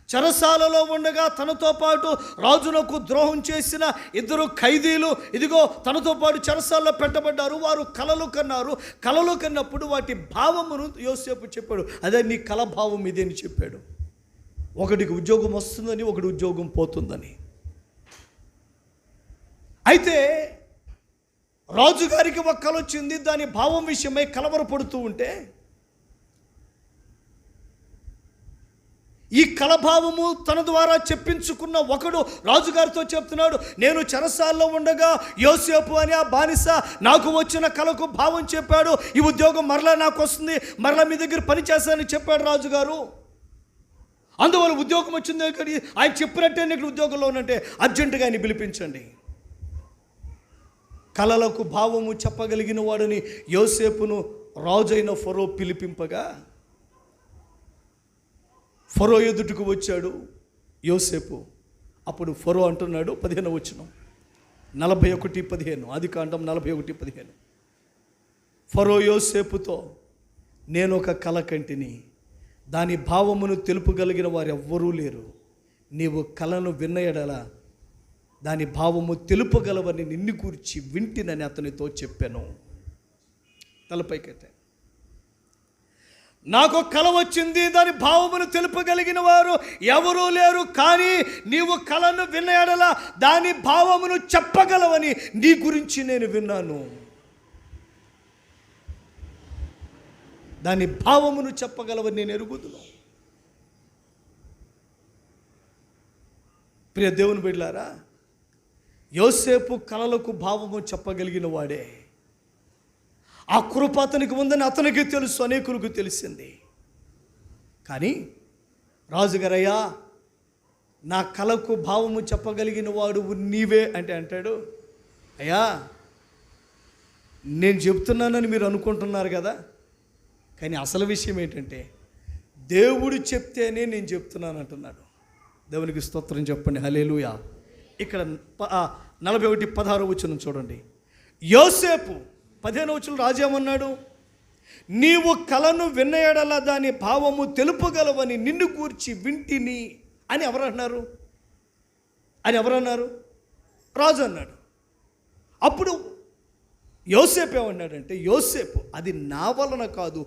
చెరసాలలో ఉండగా తనతో పాటు రాజునకు ద్రోహం చేసిన ఇద్దరు ఖైదీలు ఇదిగో తనతో పాటు చెరసాలలో పెట్టబడ్డారు. వారు కలలు కన్నారు. కలలు కన్నప్పుడు వాటి భావమును యోసేపు చెప్పాడు. అదే నీ కళ భావం ఇదే అని చెప్పాడు. ఒకడికి ఉద్యోగం వస్తుందని, ఒకటి ఉద్యోగం పోతుందని. అయితే రాజుగారికి ఒక కల వచ్చింది. దాని భావం విషయమై కలవరపడుతూ ఉంటే, ఈ కలభావము తన ద్వారా చెప్పించుకున్న ఒకడు రాజుగారితో చెప్తున్నాడు, నేను చెరసాల్లో ఉండగా యోసేపు అని ఆ బానిస నాకు వచ్చిన కలకు భావం చెప్పాడు. ఈ ఉద్యోగం మరలా నాకు వస్తుంది, మరలా మీ దగ్గర పని చేస్తానని చెప్పాడు రాజుగారు. అందువల్ల ఉద్యోగం వచ్చింది. ఆయన చెప్పినట్టే నేను ఉద్యోగంలో ఉన్నట్టే అర్జెంటుగా ఆయన పిలిపించండి. కలలకు భావము చెప్పగలిగిన వాడని యోసేపును రాజైన ఫరో పిలిపింపగా, ఫరో ఎదుటికి వచ్చాడు యోసేపు. అప్పుడు ఫరో అంటున్నాడు, 15వ వచనం, 41:15, ఆదికాండం 41:15. ఫరో యోసేపుతో, నేను ఒక కల కంటిని, దాని భావమును తెలుపగలిగిన వారు ఎవ్వరూ లేరు. నీవు కలను విన్న ఎడల దాని భావము తెలుపగలవని నిన్ను కూర్చి వింటినని అతనితో చెప్పాను. తలపైకైతే, నాకు కల వచ్చింది, దాని భావమును తెలుపగలిగిన వారు ఎవరూ లేరు. కానీ నీవు కలను విన్న ఎడల దాని భావమును చెప్పగలవని నీ గురించి నేను విన్నాను. దాని భావమును చెప్పగలవని నేను ఎరుగుదును. ప్రియ దేవుని బిడ్డలారా, యోసేపు కలలకు భావము చెప్పగలిగిన వాడే. ఆ కృప అతనికి ఉందని అతనికి తెలుసు, అనేకులకు తెలిసింది. కానీ రాజుగారయ్యా, నా కలకు భావము చెప్పగలిగిన వాడు నీవే అంటే అంటాడు, అయ్యా నేను చెప్తున్నానని మీరు అనుకుంటున్నారు కదా, కానీ అసలు విషయం ఏంటంటే దేవుడు చెప్తేనే నేను చెప్తున్నాను అంటున్నాడు. దేవునికి స్తోత్రం చెప్పండి, హల్లెలూయా. ఇక్కడ 41:16 వచనం చూడండి. యోసేపు 15వ వచనం రాజు ఏమన్నాడు? నీవు కలను విన్న ఎడల దాని భావము తెలుపగలవని నిన్ను కూర్చి వింటిని అని ఎవరన్నారు? రాజు అన్నాడు. అప్పుడు యోసేపు ఏమన్నాడంటే, యోసేపు, అది నా వలన కాదు,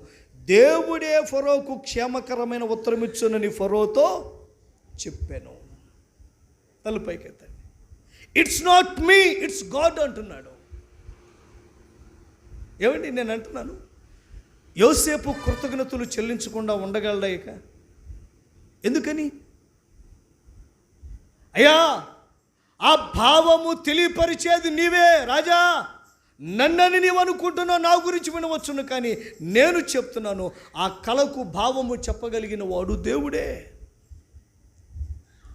దేవుడే ఫరోకు క్షేమకరమైన ఉత్తరం ఇచ్చునని ఫరోతో చెప్పాను. తలపైకెత్తండి. It's not me, it's God అంటున్నాడు. ఏమండి నేను అంటున్నాను, యోసేపు కృతజ్ఞతలు చెల్లించకుండా ఉండగలడా? ఇక ఎందుకని? అయ్యా, ఆ భావము తెలియపరిచేది నీవే రాజా. నన్నని నీవు అనుకుంటున్నావు, నా గురించి వినవచ్చును, కానీ నేను చెప్తున్నాను, ఆ కళకు భావము చెప్పగలిగిన వాడు దేవుడే.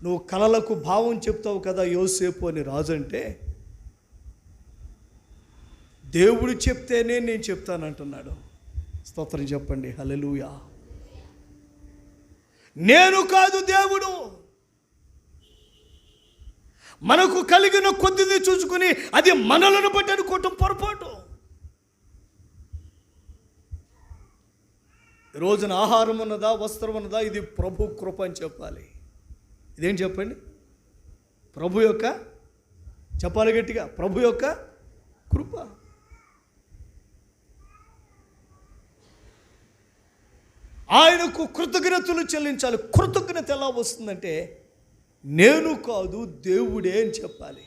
నువ్వు కలలకు భావం చెప్తావు కదా యోసేపు అని రాజు అంటే, దేవుడు చెప్తేనే నేను చెప్తానంటున్నాడు. స్తోత్రం చెప్పండి, హల్లెలూయా. నేను కాదు దేవుడు. మనకు కలిగిన కొద్దిది చూసుకుని అది మనలను బట్టి అనుకోవటం పొరపాటు. రోజున ఆహారం ఉన్నదా, వస్త్రం ఉన్నదా, ఇది ప్రభు కృప అని చెప్పాలి. ఇదేం చెప్పండి? ప్రభు యొక్క, చెప్పాలి గట్టిగా, ప్రభు యొక్క కృప. ఆయనకు కృతజ్ఞతలు చెల్లించాలి. కృతజ్ఞత ఎలా వస్తుందంటే, నేను కాదు దేవుడే అని చెప్పాలి.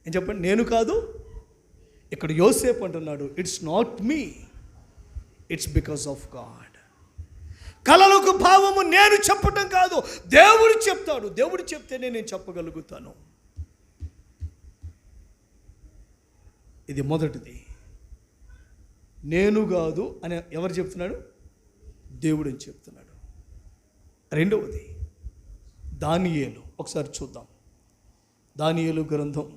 ఏం చెప్పండి? నేను కాదు. ఇక్కడ యోసేపు అంటున్నాడు, it's not me, it's because of God. కలలకు భావము నేను చెప్పటం కాదు, దేవుడు చెప్తాడు. దేవుడు చెప్తేనే నేను చెప్పగలుగుతాను. ఇది మొదటిది. నేను కాదు అని ఎవరు చెప్తున్నాడు? దేవుడు అని చెప్తున్నాడు. రెండవది దానియేలు. ఒకసారి చూద్దాం. దానియేలు గ్రంథం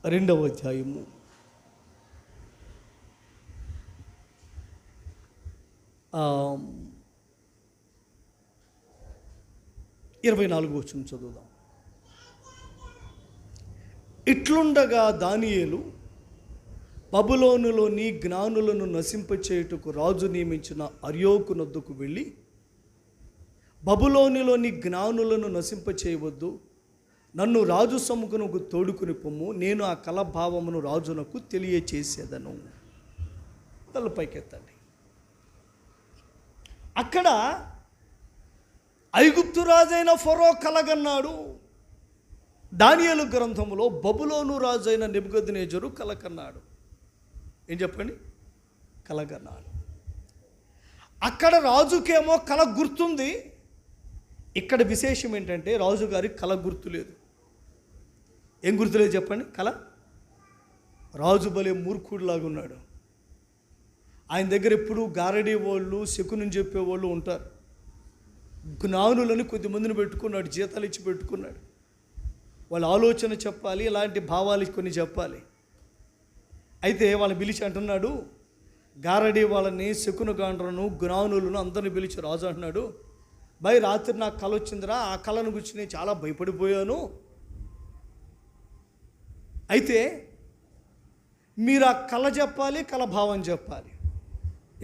8వ అధ్యాయము 24వ వచనం చదువుదాం. ఇట్లుండగా దానియేలు బబులోనులోని జ్ఞానులను నశింపచేయుటకు రాజు నియమించిన అర్యోకు నొద్దకు వెళ్ళి, బబులోనులోని జ్ఞానులను నశింపచేయవద్దు, నన్ను రాజు సముఖమునకు తోడుకుని పొమ్ము, నేను ఆ కలభావమును రాజునకు తెలియచేసేదను. తలపైకెత్తండి. అక్కడ ఐగుప్తు రాజైన ఫరో కలగన్నాడు. దానియేలు గ్రంథంలో బబులోను రాజైన నెబుకద్నెజరు కలకన్నాడు. ఏం చెప్పండి? కలగన్నాడు. అక్కడ రాజుకేమో కల గుర్తుంది. ఇక్కడ విశేషం ఏంటంటే రాజుగారికి కల గుర్తులేదు. ఏం గుర్తులేదు చెప్పండి? కల. రాజు భలే మూర్ఖుడిలాగా ఉన్నాడు. ఆయన దగ్గర ఎప్పుడు గారడీ వాళ్ళు, శకునం చెప్పేవాళ్ళు ఉంటారు. జ్ఞానులని కొద్దిమందిని పెట్టుకున్నాడు, జీతాలు ఇచ్చి పెట్టుకున్నాడు. వాళ్ళ ఆలోచన చెప్పాలి, ఇలాంటి భావాలు కొన్ని చెప్పాలి. అయితే వాళ్ళని పిలిచి అంటున్నాడు, గారడీ వాళ్ళని, శకున గాండ్రను, జ్ఞానులను అందరిని పిలిచి రాజు అంటున్నాడు, భయ్ రాత్రి నాకు కల వచ్చిందిరా, ఆ కళను గురించి నేను చాలా భయపడిపోయాను. అయితే మీరు ఆ కళ చెప్పాలి, కళ భావం చెప్పాలి.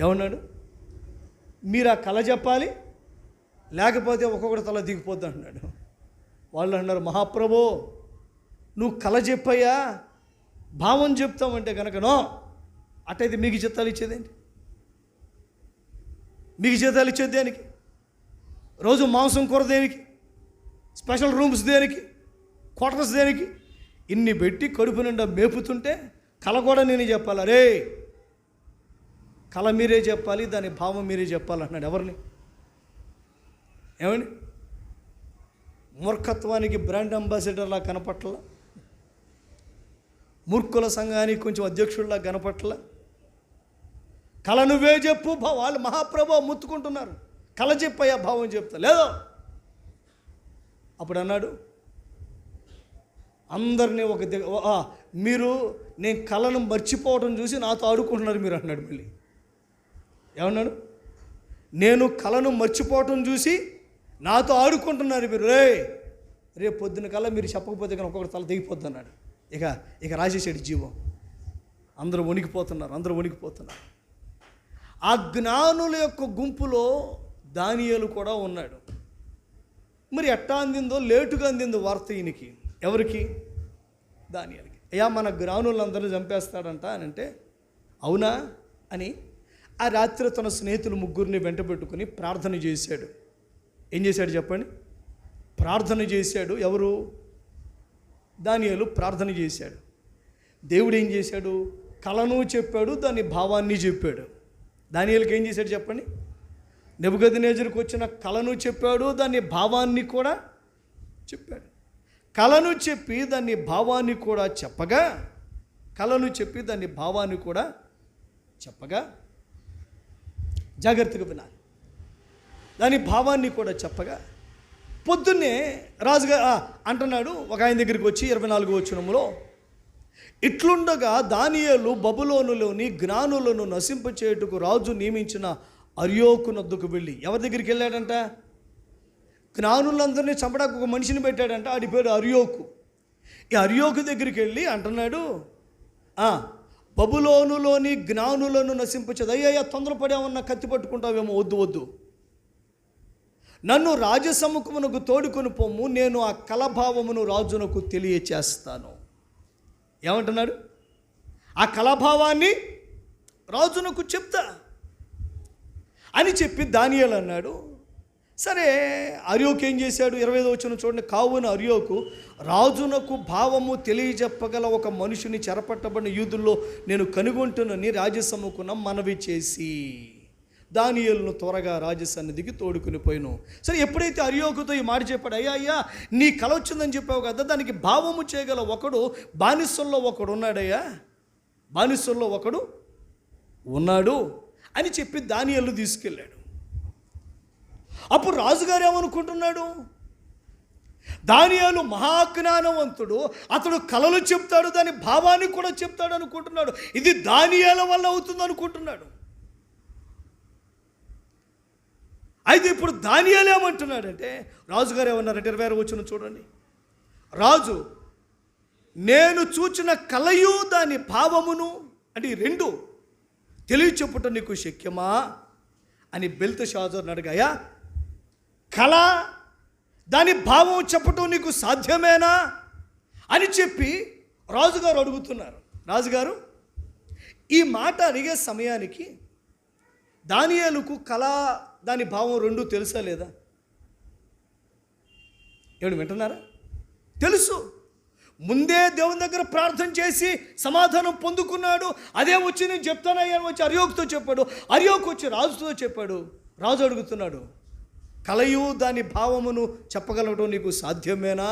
ఏమన్నాడు? మీరు ఆ కళ చెప్పాలి, లేకపోతే ఒక్కొక్కటి తల దిగిపోద్ది అంటున్నాడు. వాళ్ళు అన్నారు, మహాప్రభో నువ్వు కళ చెప్పయ్యా, భావం చెప్తామంటే కనుక నో. అట్టయితే మీకు జీతాలు ఇచ్చేదేంటి? మీకు జీతాలు ఇచ్చేది దేనికి? రోజు మాంసం కూర దేనికి? స్పెషల్ రూమ్స్ దేనికి? క్వార్టర్స్ దేనికి? ఇన్ని పెట్టి కడుపు నిండా మేపుతుంటే కళ కూడా నేను చెప్పాలి. రే, కళ మీరే చెప్పాలి, దాని భావం మీరే చెప్పాలి అంటున్నాడు. ఎవరిని? ఏమండి? మూర్ఖత్వానికి బ్రాండ్ అంబాసిడర్లా కనపట్ల, మూర్ఖుల సంఘానికి కొంచెం అధ్యక్షుడిలా కనపట్ల. కళ నువ్వే చెప్పు. వాళ్ళు మహాప్రభు ముత్తుకుంటున్నారు, కళ చెప్పయ్యా, భావం చెప్తా. లేదో అప్పుడు అన్నాడు, అందరినీ మీరు నేను కళను మర్చిపోవడం చూసి నాతో ఆడుకుంటున్నారు మీరు అన్నాడు. మళ్ళీ ఏమన్నాడు? నేను కళను మర్చిపోవటం చూసి నాతో ఆడుకుంటున్నారు మీరు. రేపు పొద్దున కల్లా మీరు చెప్పకపోతే కానీ ఒక్కొక్కటి తల తెగిపోద్ది అన్నాడు. ఇక రాసేసాడు జీవం. అందరూ వణికిపోతున్నారు. ఆ జ్ఞానుల యొక్క గుంపులో దానియేలు కూడా ఉన్నాడు. మరి ఎట్టా అందిందో, లేటుగా అందిందో వార్త ఈయనకి. ఎవరికి? దానియేలుకి. అయ్యా మన జ్ఞానులందరూ చంపేస్తాడంట అని అంటే, అవునా అని ఆ రాత్రి తన స్నేహితులు ముగ్గురిని వెంట పెట్టుకుని ప్రార్థన చేశాడు. ఏం చేశాడు చెప్పండి? ప్రార్థన చేశాడు. ఎవరు? దానియేలు ప్రార్థన చేశాడు. దేవుడు ఏం చేశాడు? కలను చెప్పాడు, దాని భావాన్ని చెప్పాడు. దానియేలుకి ఏం చేశాడు చెప్పండి? నెబుకద్నెజరుకు వచ్చిన కలను చెప్పాడు, దాని భావాన్ని కూడా చెప్పాడు. కలను చెప్పి దాని భావాన్ని కూడా చెప్పగా, కలను చెప్పి దాని భావాన్ని కూడా చెప్పగా, జాగ్రత్తగా వినాలి. దాని భావాన్ని కూడా చెప్పగా పొద్దున్నే రాజుగా అంటున్నాడు ఒక ఆయన దగ్గరికి వచ్చి 24వ వచనంలో, ఇట్లుండగా దానియేలు బబులోనులోని జ్ఞానులను నశింపచేయుటకు రాజు నియమించిన అర్యోకునొద్దకు వెళ్ళి, ఎవరి దగ్గరికి వెళ్ళాడంట? జ్ఞానులందరినీ చంపడానికి ఒక మనిషిని పెట్టాడంట, ఆడి పేరు అర్యోకు. ఈ అర్యోకు దగ్గరికి వెళ్ళి అంటున్నాడు, బబులోనులోని జ్ఞానులను నశింపచేది. అయ్యా తొందరపడేమన్నా కత్తి పట్టుకుంటావేమో, వద్దు వద్దు, నన్ను రాజసముఖమునకు తోడుకొని పొమ్ము, నేను ఆ కలభావమును రాజునకు తెలియచేస్తాను. ఏమంటున్నాడు? ఆ కలభావాన్ని రాజునకు చెప్తా అని చెప్పి దానియేలు అన్నాడు. సరే, అర్యోకు ఏం చేశాడు? 25వ వచనం చూడండి. కావున అర్యోకు రాజునకు భావము తెలియజెప్పగల ఒక మనుషుని చెరపట్టబడిన యూదుల్లో నేను కనుగొంటునని రాజసముఖమున మనవి చేసి దానియేలును త్వరగా రాజసన్నిధికి తోడుకుని పోయిను. సరే, ఎప్పుడైతే అర్యోకుతో ఈ మాట చెప్పాడు, అయ్యా నీ కల వచ్చిందని చెప్పావు కదా, దానికి భావము చేయగల ఒకడు బానిసల్లో ఒకడు ఉన్నాడయ్యా, బానిసల్లో ఒకడు ఉన్నాడు అని చెప్పి దానియేలు తీసుకెళ్ళాడు. అప్పుడు రాజుగారు ఏమనుకుంటున్నాడు? దానియేలు మహాజ్ఞానవంతుడు, అతడు కలలు చెప్తాడు, దాని భావాన్ని కూడా చెప్తాడు అనుకుంటున్నాడు. ఇది దానియేలు వల్ల అవుతుంది అనుకుంటున్నాడు. అయితే ఇప్పుడు దానియేలు ఏమంటున్నాడంటే, రాజుగారు ఏమన్నారంటే 26వ వచనం చూడండి. రాజు, నేను చూచిన కలయు దాని భావమును, అంటే ఈ రెండు తెలియచెప్పుట నీకు శక్యమా అని బెల్తెషాజరుని అడిగాయా, కళ దాని భావం చెప్పటం నీకు సాధ్యమేనా అని చెప్పి రాజుగారు అడుగుతున్నారు. రాజుగారు ఈ మాట అడిగే సమయానికి దానియేలుకు కళ దాని భావం రెండు తెలుసా లేదా? ఏమిటి వింటున్నారా? తెలుసు. ముందే దేవుని దగ్గర ప్రార్థన చేసి సమాధానం పొందుకున్నాడు. అదే వచ్చి నేను చెప్తానయ్యా వచ్చి అర్యోకుతో చెప్పాడు. అర్యోకు వచ్చి రాజుతో చెప్పాడు. రాజు అడుగుతున్నాడు, కలయు దాని భావమును చెప్పగలగడం నీకు సాధ్యమేనా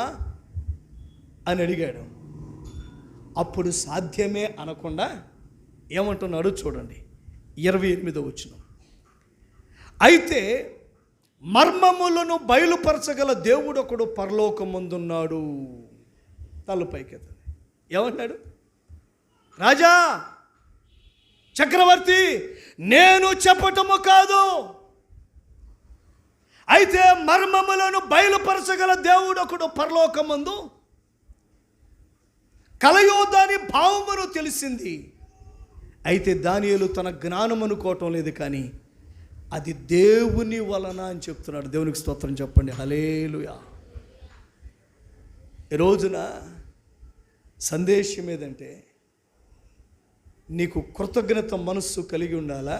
అని అడిగాడు. అప్పుడు సాధ్యమే అనకుండా ఏమంటున్నాడు చూడండి. 28వ వచనం. అయితే మర్మములను బయలుపరచగల దేవుడు ఒకడు పరలోకమందున్నాడు. తలపైకెత్తండి. ఏమంటాడు? రాజా, చక్రవర్తి, నేను చెప్పటము కాదు, అయితే మర్మములను బయలుపరచగల దేవుడు ఒకడు పరలోకమందు కలయో దాని భావమును తెలిసింది. అయితే దానియేలు తన జ్ఞానం అనుకోవటం లేదు, కానీ అది దేవుని వలన అని చెప్తున్నాడు. దేవునికి స్తోత్రం చెప్పండి. హల్లెలూయా. ఈ రోజున సందేశం ఏదంటే, నీకు కృతజ్ఞత మనస్సు కలిగి ఉండాలా,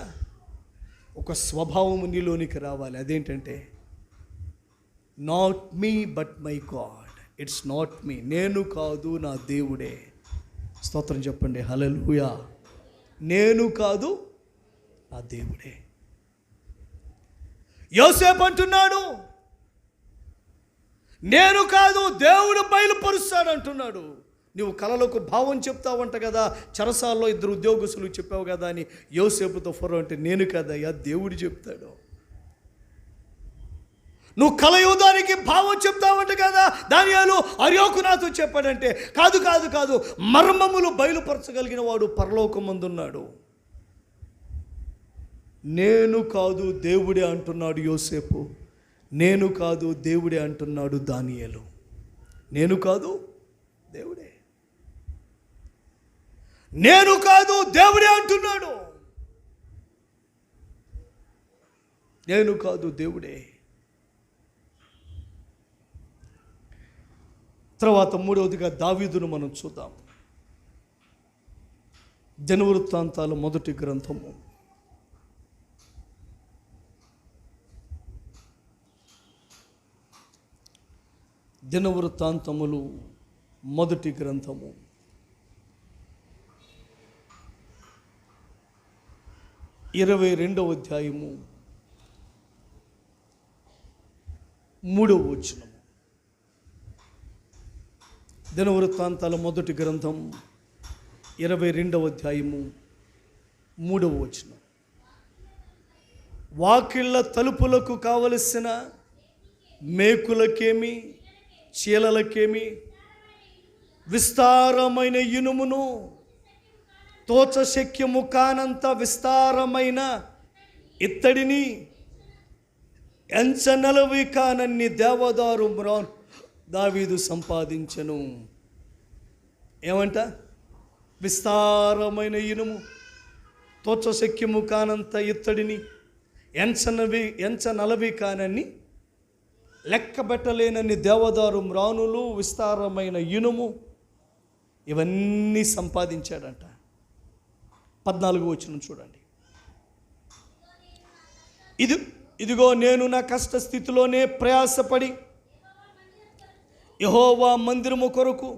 ఒక స్వభావము నీలోనికి రావాలి. అదేంటంటే, not me but my God. It's not మీ, నేను కాదు నా దేవుడే. స్తోత్రం చెప్పండి. హల్లెలూయా. నేను కాదు నా దేవుడే. యోసేపు అంటున్నాడు, నేను కాదు దేవుడు బయలుపరుస్తాడు అంటున్నాడు. నువ్వు కలలకు భావం చెప్తావంట కదా, చెరసాల్లో 2 ఉద్యోగస్తులు చెప్పావు కదా అని యోసేపుతో ఫరో అంటే, నేను కదయ్యా దేవుడు చెప్తాడు. నువ్వు కలయుధానికి భావం చెప్తావంట కదా, దానియేలు అర్యోకు నాతో చెప్పాడంటే, కాదు కాదు కాదు, మర్మములు బయలుపరచగలిగిన వాడు పరలోకమందున్నాడు. నేను కాదు దేవుడే అంటున్నాడు యోసేపు, నేను కాదు దేవుడే అంటున్నాడు దానియేలు. నేను కాదు దేవుడే, నేను కాదు దేవుడే అంటున్నాడు. నేను కాదు దేవుడే. తర్వాత 3వదిగా దావీదును మనం చూద్దాం. దినవృత్తాంతాలు 1వ గ్రంథము 1వ మొదటి గ్రంథము 22వ అధ్యాయము 3వ వచనము. దినవృత్తాంతాల మొదటి గ్రంథం 22వ అధ్యాయము 3వ వచనం. వాకిళ్ళ తలుపులకు కావలసిన మేకులకేమి చీలలకేమి విస్తారమైన ఇనుమును, తోచ శక్యము కానంత విస్తారమైన ఇత్తడిని, ఎంచనలవి కానన్ని దేవదారు మ్రాన్ దావీదు సంపాదించెను. ఏమంట? విస్తారమైన ఇనుము, తోచ శక్యము కానంత ఇత్తడిని, ఎంచనలవి కానన్ని లెక్కబెట్టలేనన్ని దేవదారు మ్రానులు, విస్తారమైన ఇనుము, ఇవన్నీ సంపాదించాడంట. 14వ వచనం చూడండి. ఇదిగో నేను నా కష్ట స్థితిలోనే ప్రయాసపడి యెహోవా మందిరము కొరకు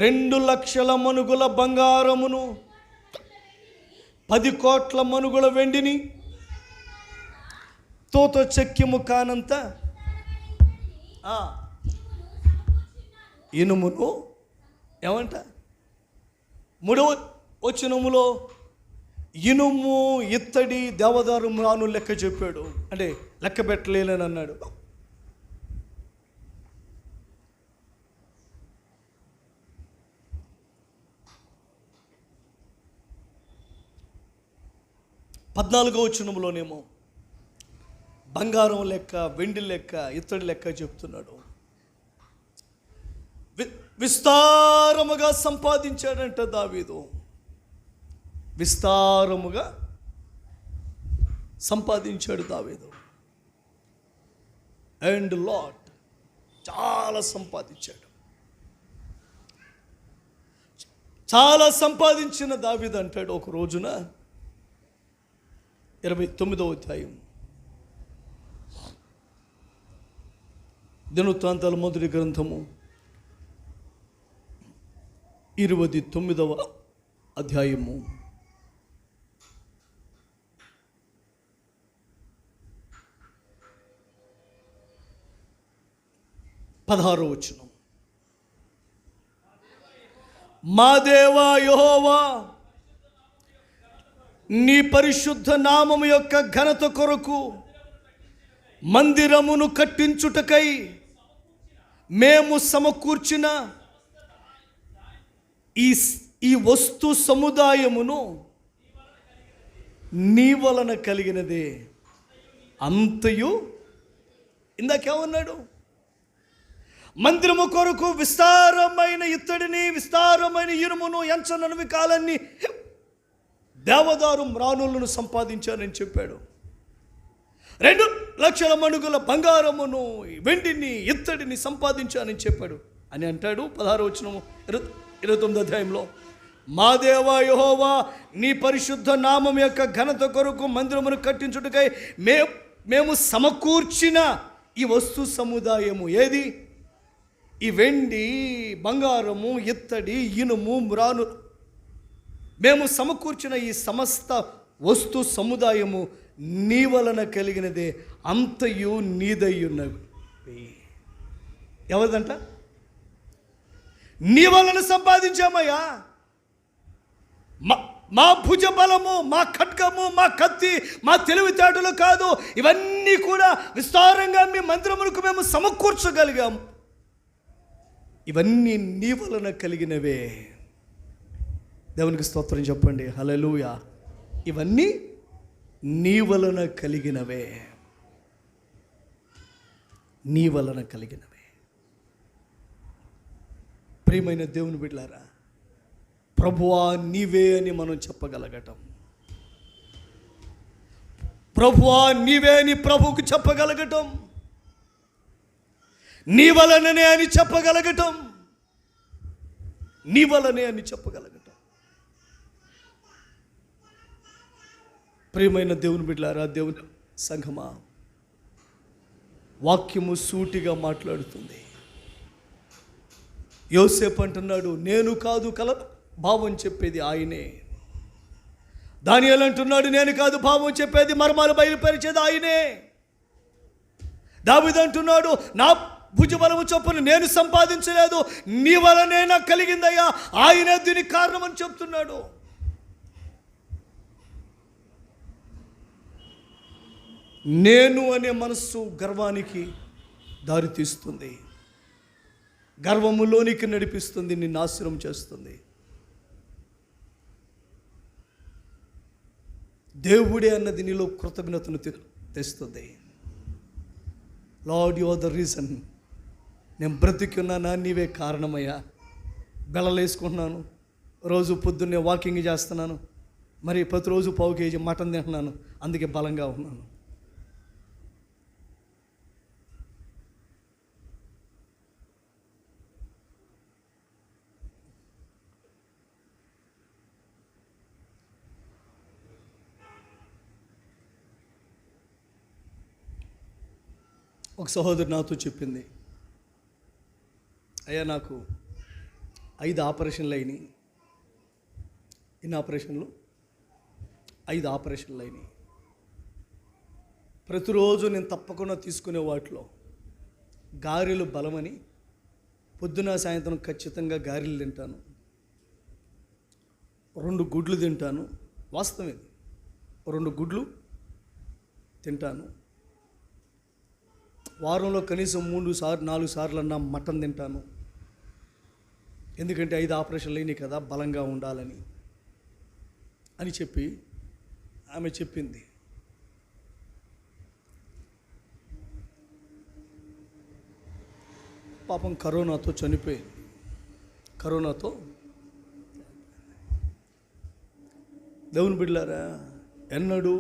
2 లక్షల మనుగుల బంగారమును, 10 కోట్ల మనుగుల వెండిని, తోత చెక్యము కానంత ఇనుమును, ఏమంట 3వ వచనములో ఇనుము, ఇత్తడి, దేవదారు మ్రాను లెక్క చెప్పాడు. అంటే లెక్క పెట్టలేనని అన్నాడు. పద్నాలుగో వచనములోనేమో బంగారం లెక్క, వెండి లెక్క, ఇత్తడి లెక్క చెప్తున్నాడు. విస్తారముగా సంపాదించాడంట దావీదు. విస్తారముగా సంపాదించాడు దావీదు. అండ్ లాట్ చాలా సంపాదించాడు. చాలా సంపాదించిన దావీదు అంటాడు ఒక రోజున 29వ అధ్యాయం దినవృత్తాంతాల మొదటి గ్రంథము 29వ అధ్యాయము 16వ వచనం. మా దేవా యెహోవా, నీ పరిశుద్ధ నామము యొక్క ఘనత కొరకు మందిరమును కట్టించుటకై మేము సమకూర్చిన ఈ వస్తు సముదాయమును నీ వలన కలిగినదే అంతయు. ఇందాకేమన్నాడు? మందిరము కొరకు విస్తారమైన ఇత్తడిని, విస్తారమైన ఇనుమును, ఎంచనవి కాలన్ని దేవదారు మ్రానులను సంపాదించానని చెప్పాడు. 2 లక్షల మణుగుల బంగారమును, వెండిని, ఇత్తడిని సంపాదించానని చెప్పాడు అని అంటాడు. 16వ వచనము 29వ అధ్యాయంలో, మా దేవా యెహోవా, నీ పరిశుద్ధ నామం యొక్క ఘనత కొరకు మందిరమును కట్టించుటకై మేము సమకూర్చిన ఈ వస్తు సముదాయము ఏది? ఈ వెండి, బంగారము, ఇత్తడి, ఇనుము, మ్రాను, మేము సమకూర్చిన ఈ సమస్త వస్తు సముదాయము నీ వలన కలిగినదే, అంతయు నీదయ్యున్నవి. ఎవరిదంట? నీ వలన సంపాదించామయ్యా. మా భుజ బలము, మా ఖడ్గము, మా కత్తి, మా తెలివితేటలు కాదు. ఇవన్నీ కూడా విస్తారంగా మీ మందిరములకు మేము సమకూర్చగలిగాము. ఇవన్నీ నీ వలన కలిగినవే. దేవునికి స్తోత్రం చెప్పండి. హల్లెలూయా. ఇవన్నీ నీ వలన కలిగినవే, నీ వలన కలిగినవే. ప్రియమైన దేవుని బిడ్డలారా, ప్రభువా నీవే అని మనం చెప్పగలగటం, ప్రభువా నీవే అని ప్రభువుకు చెప్పగలగటం, నీ వలననే అని చెప్పగలగటం, నీ వలనే అని చెప్పగలగటం. ప్రియమైన దేవుని బిడ్డలారా, దేవుని సంఘమా, వాక్యము సూటిగా మాట్లాడుతుంది. యోసేపు అంటున్నాడు, నేను కాదు కల భావం చెప్పేది ఆయనే. దానియేలు అంటున్నాడు, నేను కాదు భావం చెప్పేది, మర్మాలు బయలుపరిచేది ఆయనే. దావీదు అంటున్నాడు, నా భుజబలము చొప్పున నేను సంపాదించలేదు, నీ వలనే నాకు కలిగిందయ్యా, ఆయనే దీనికి కారణం అని చెప్తున్నాడు. నేను అనే మనస్సు గర్వానికి దారితీస్తుంది, గర్వములోనికి నడిపిస్తుంది, నిన్ను నాశనం చేస్తుంది. దేవుడే అన్నది నీలో కృతజ్ఞతను తెస్తుంది. Lord, you are the reason. నేను బ్రతికున్నానా, నీవే కారణమయ్యా. బెల్లలేసుకుంటున్నాను, రోజు పొద్దున్నే వాకింగ్ చేస్తున్నాను, మరి ప్రతిరోజు 1/2 కేజీ మటన్ తింటున్నాను, అందుకే బలంగా ఉన్నాను. ఒక సహోదరు నాతో చెప్పింది, అయ్యా నాకు 5 ఆపరేషన్లు అయినాయి. ఎన్ని ఆపరేషన్లు? 5 ఆపరేషన్లు అయినాయి. ప్రతిరోజు నేను తప్పకుండా తీసుకునే వాటిలో గారెలు బలమని పొద్దున సాయంత్రం ఖచ్చితంగా గారెలు తింటాను, 2 గుడ్లు తింటాను. వాస్తవం ఇది, 2 గుడ్లు తింటాను. వారంలో కనీసం 3-4 సార్లు అన్నా మటన్ తింటాను. ఎందుకంటే 5 ఆపరేషన్లు అయినాయి కదా, బలంగా ఉండాలని అని చెప్పి ఆమె చెప్పింది. పాపం కరోనాతో చనిపోయింది. కరోనాతో దేవుని బిడ్డలారా, ఎన్నడూ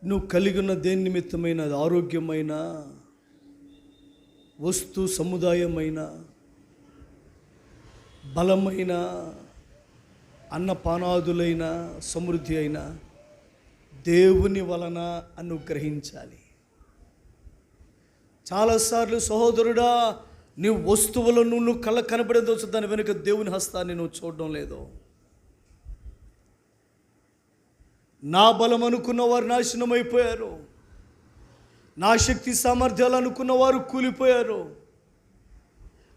నువ్వు కలిగి ఉన్న దేని నిమిత్తమైన, అది ఆరోగ్యమైన, వస్తు సముదాయమైన, బలమైన, అన్నపానాదులైన, సమృద్ధి అయిన దేవుని వలన అనుగ్రహించాలి. చాలాసార్లు సహోదరుడా, నీ వస్తువులను నువ్వు కళ్ళ కనబడేదో దాని వెనుక దేవుని హస్తాన్ని నువ్వు చూడడం లేదు. నా బలం అనుకున్న వారు నాశనం అయిపోయారు, నా శక్తి సామర్థ్యాలు అనుకున్న వారు కూలిపోయారు,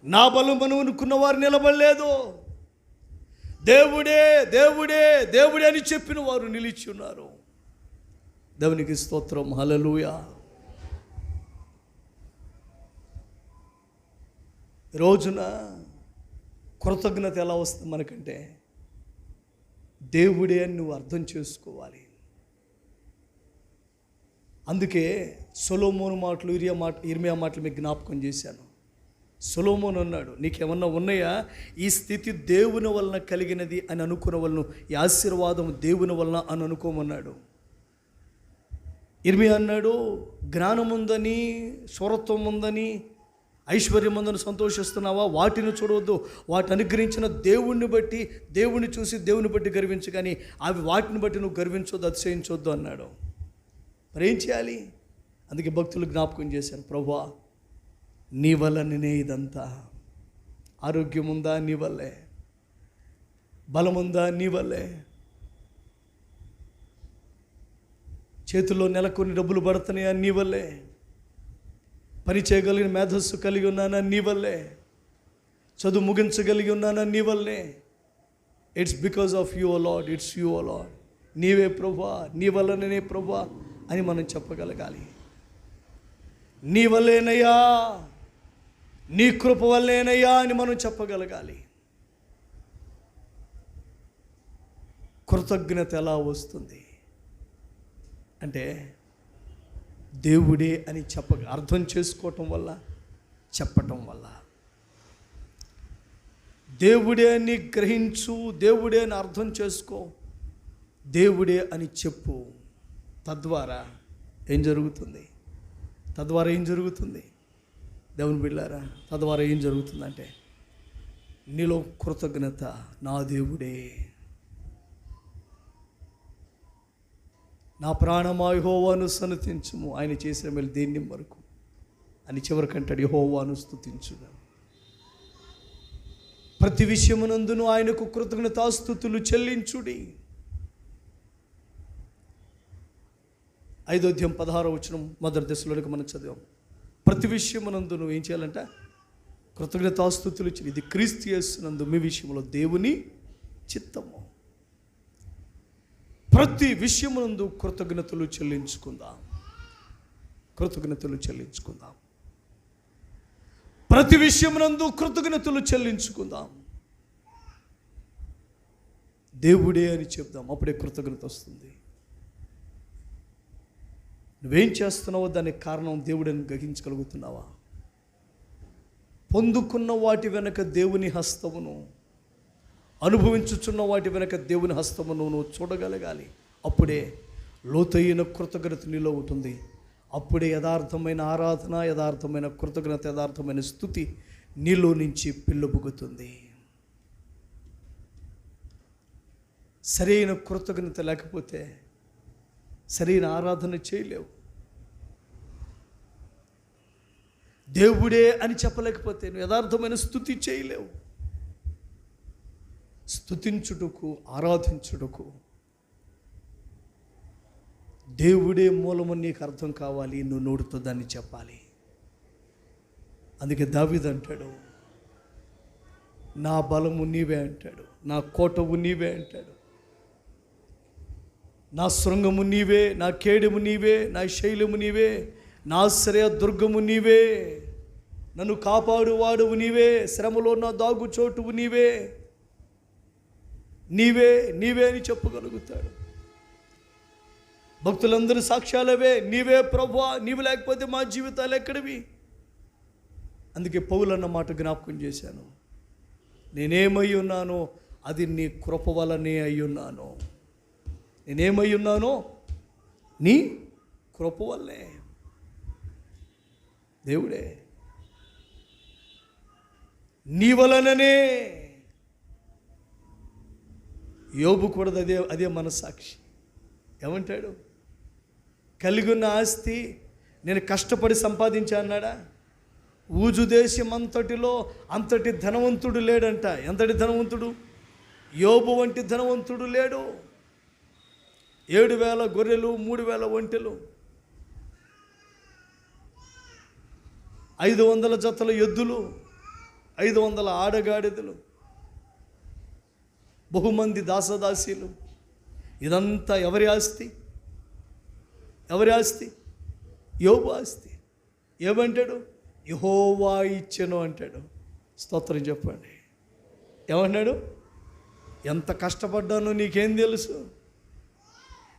నా బలం అనుకున్న వారు నిలబడలేదు. దేవుడే దేవుడే దేవుడే అని చెప్పిన వారు నిలిచి ఉన్నారు. దేవునికి స్తోత్రం, హల్లెలూయా. రోజున కృతజ్ఞత ఎలా వస్తుంది మనకంటే, దేవుడే అని నువ్వు అర్థం చేసుకోవాలి. అందుకే సొలొమోను మాటలు, ఇర్మియా మాటలు మీకు జ్ఞాపకం చేశాను. సొలొమోను అన్నాడు, నీకేమన్నా ఉన్నాయా, ఈ స్థితి దేవుని వలన కలిగినది అని అనుకున్న వాళ్ళను, ఈ ఆశీర్వాదం దేవుని వలన అని అనుకోమన్నాడు. ఇర్మియా అన్నాడు, జ్ఞానం ఉందని, స్వరత్వం ఉందని, ఐశ్వర్యం ఉందని సంతోషిస్తున్నావా, వాటిని చూడవద్దు, వాటి అనుగ్రహించిన దేవుణ్ణి బట్టి, దేవుణ్ణి చూసి దేవుని బట్టి గర్వించు, కానీ అవి వాటిని బట్టి నువ్వు గర్వించొద్దు, అతిశయించొద్దు అన్నాడు. మరి ఏం చేయాలి? అందుకే భక్తులు జ్ఞాపకం చేశాను, ప్రభువా నీ వల్లనే ఇదంతా. ఆరోగ్యం ఉందా, నీ వల్లే. బలం ఉందా, నీ వల్లే. చేతుల్లో నెలకొని డబ్బులు పడుతున్నాయా, నీ వల్లే. పని చేయగలిగిన మేధస్సు కలిగి ఉన్నానా, నీ వల్లే. చదువు ముగించగలిగి ఉన్నానా, నీ వల్లే. It's because of you O Lord, it's you O Lord. నీవే ప్రభువా, నీ వల్లనే ప్రభువా అని మనం చెప్పగలగాలి. నీ వల్లేనయ్యా, నీ కృప వల్లేనయ్యా అని మనం చెప్పగలగాలి. కృతజ్ఞత ఎలా వస్తుంది అంటే, దేవుడే అని అర్థం చేసుకోవటం వల్ల, చెప్పటం వల్ల. దేవుడే అని గ్రహించు, దేవుడే అని అర్థం చేసుకో, దేవుడే అని చెప్పు. తద్వారా ఏం జరుగుతుంది? దేవుని బిడ్డలారా, తద్వారా ఏం జరుగుతుందంటే, నీలో కృతజ్ఞత, నా దేవుడే, నా ప్రాణమా యెహోవాను సన్నతించుము, ఆయన చేసిన మేలు దేన్ని వరకు అని చివరికంటాడు, యెహోవాను స్తుతించును. ప్రతి విషయమునందును ఆయనకు కృతజ్ఞతాస్తుతులు చెల్లించుడి. 5వ అధ్యాయం 16వ వచనం మొదటి దశలోనికి మనం చదివాం. ప్రతి విషయమునందును ఏం చేయాలంట? కృతజ్ఞతాస్తుతులు చెల్లి. ఇది క్రీస్తు యేసునందు మీ విషయంలో దేవుని చిత్తము. ప్రతి విషయమునందు కృతజ్ఞతలు చెల్లించుకుందాం. కృతజ్ఞతలు చెల్లించుకుందాం. ప్రతి విషయమునందు కృతజ్ఞతలు చెల్లించుకుందాం. దేవుడే అని చెప్దాం. అప్పుడే కృతజ్ఞత వస్తుంది. నువ్వేం చేస్తున్నావో దానికి కారణం దేవుడని గ్రహించగలుగుతున్నావా? పొందుకున్న వాటి వెనక దేవుని హస్తమును, అనుభవించుచున్న వాటి వెనక దేవుని హస్తమును నువ్వు చూడగలగాలి. అప్పుడే లోతైన కృతజ్ఞత నీలో ఉంటుంది. అప్పుడే యథార్థమైన ఆరాధన, యథార్థమైన కృతజ్ఞత, యథార్థమైన స్తుతి నీలో నుంచి పిల్లబుగుతుంది. సరైన కృతజ్ఞత లేకపోతే సరైన ఆరాధన చేయలేవు. దేవుడే అని చెప్పలేకపోతే నువ్వు యథార్థమైన స్తుతి చేయలేవు. స్తుతించుటకు, ఆరాధించుటకు దేవుడే మూలమని నీకు అర్థం కావాలి. నువ్వు నోటితో దాన్ని చెప్పాలి. అందుకే దావీదు అంటాడు, నా బలము నీవే అంటాడు, నా కోటవు నీవే అంటాడు, నా శృంగము నీవే, నా కేడెము నీవే, నా శైలము నీవే, నా ఆశ్రయ దుర్గము నీవే, నన్ను కాపాడువాడువు నీవే, శ్రమలో నా దాగు చోటువు నీవే, నీవే నీవే అని చెప్పగలుగుతాడు. భక్తులందరూ సాక్ష్యాలవే, నీవే ప్రభువా, నీవు లేకపోతే మా జీవితాలు ఎక్కడివి. అందుకే పౌలు అన్న మాట జ్ఞాపకం చేశాను, నేనేమై ఉన్నానో అది నీ కృప వలనే అయ్యున్నాను. నేనేమై ఉన్నానో నీ కృప వల్లే. దేవుడే నీ వలననే. యోబు కూడా అదే మనస్సాక్షి. ఏమంటాడు? కలిగి ఉన్న ఆస్తి నేను కష్టపడి సంపాదించా అన్నాడా? ఊజు దేశం అంతటిలో అంతటి ధనవంతుడు లేడంట. ఎంతటి ధనవంతుడు? యోబు వంటి ధనవంతుడు లేడు. 7,000 గొర్రెలు, 3,000 ఒంటెలు, 500 జతల ఎద్దులు, 500 ఆడగాడిదలు, బహుమంది దాసదాసీలు. ఇదంతా ఎవరి ఆస్తి? ఎవరి ఆస్తి? యోబు ఆస్తి. ఏమంటాడు? యెహోవా ఇచ్చెను అంటాడు. స్తోత్రం చెప్పండి. ఏమన్నాడు? ఎంత కష్టపడ్డానో నీకేం తెలుసు?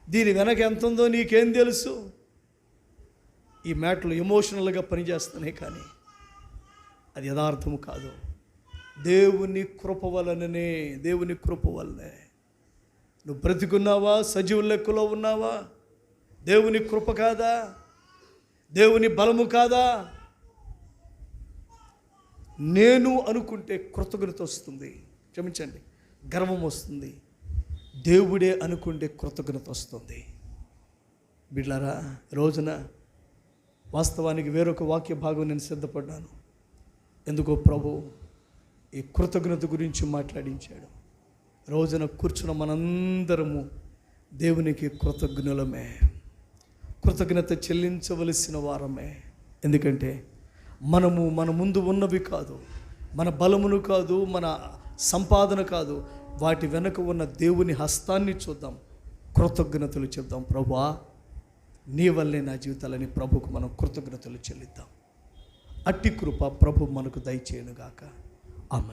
దీని వెనక ఎంత ఉందో నీకేం తెలుసు? ఈ మ్యాట్లు ఎమోషనల్గా పనిచేస్తున్నాయి, కానీ అది యథార్థము కాదు. దేవుని కృప వలననే, దేవుని కృప వలనే నువ్వు బ్రతికున్నావా? సజీవ లెక్కలో ఉన్నావా? దేవుని కృప కాదా? దేవుని బలము కాదా? నేను అనుకుంటే కృతజ్ఞత వస్తుంది, క్షమించండి, గర్వం వస్తుంది. దేవుడే అనుకుంటే కృతజ్ఞత వస్తుంది. బిడ్లారా, రోజున వాస్తవానికి వేరొక వాక్య భాగం నేను సిద్ధపడ్డాను. ఎందుకో ప్రభు ఈ కృతజ్ఞత గురించి మాట్లాడించాడు. రోజున కూర్చున్న మనందరము దేవునికి కృతజ్ఞులమే, కృతజ్ఞత చెల్లించవలసిన వారమే. ఎందుకంటే మనము మన ముందు ఉన్నవి కాదు, మన బలమును కాదు, మన సంపాదన కాదు, వాటి వెనుక ఉన్న దేవుని హస్తాన్ని చూద్దాం, కృతజ్ఞతలు చెప్దాం. ప్రభువా, నీ వల్లే నా జీవితాలని ప్రభుకు మనం కృతజ్ఞతలు చెల్లిద్దాం. అట్టి కృప ప్రభు మనకు దయచేయునుగాక. ఆమేన్.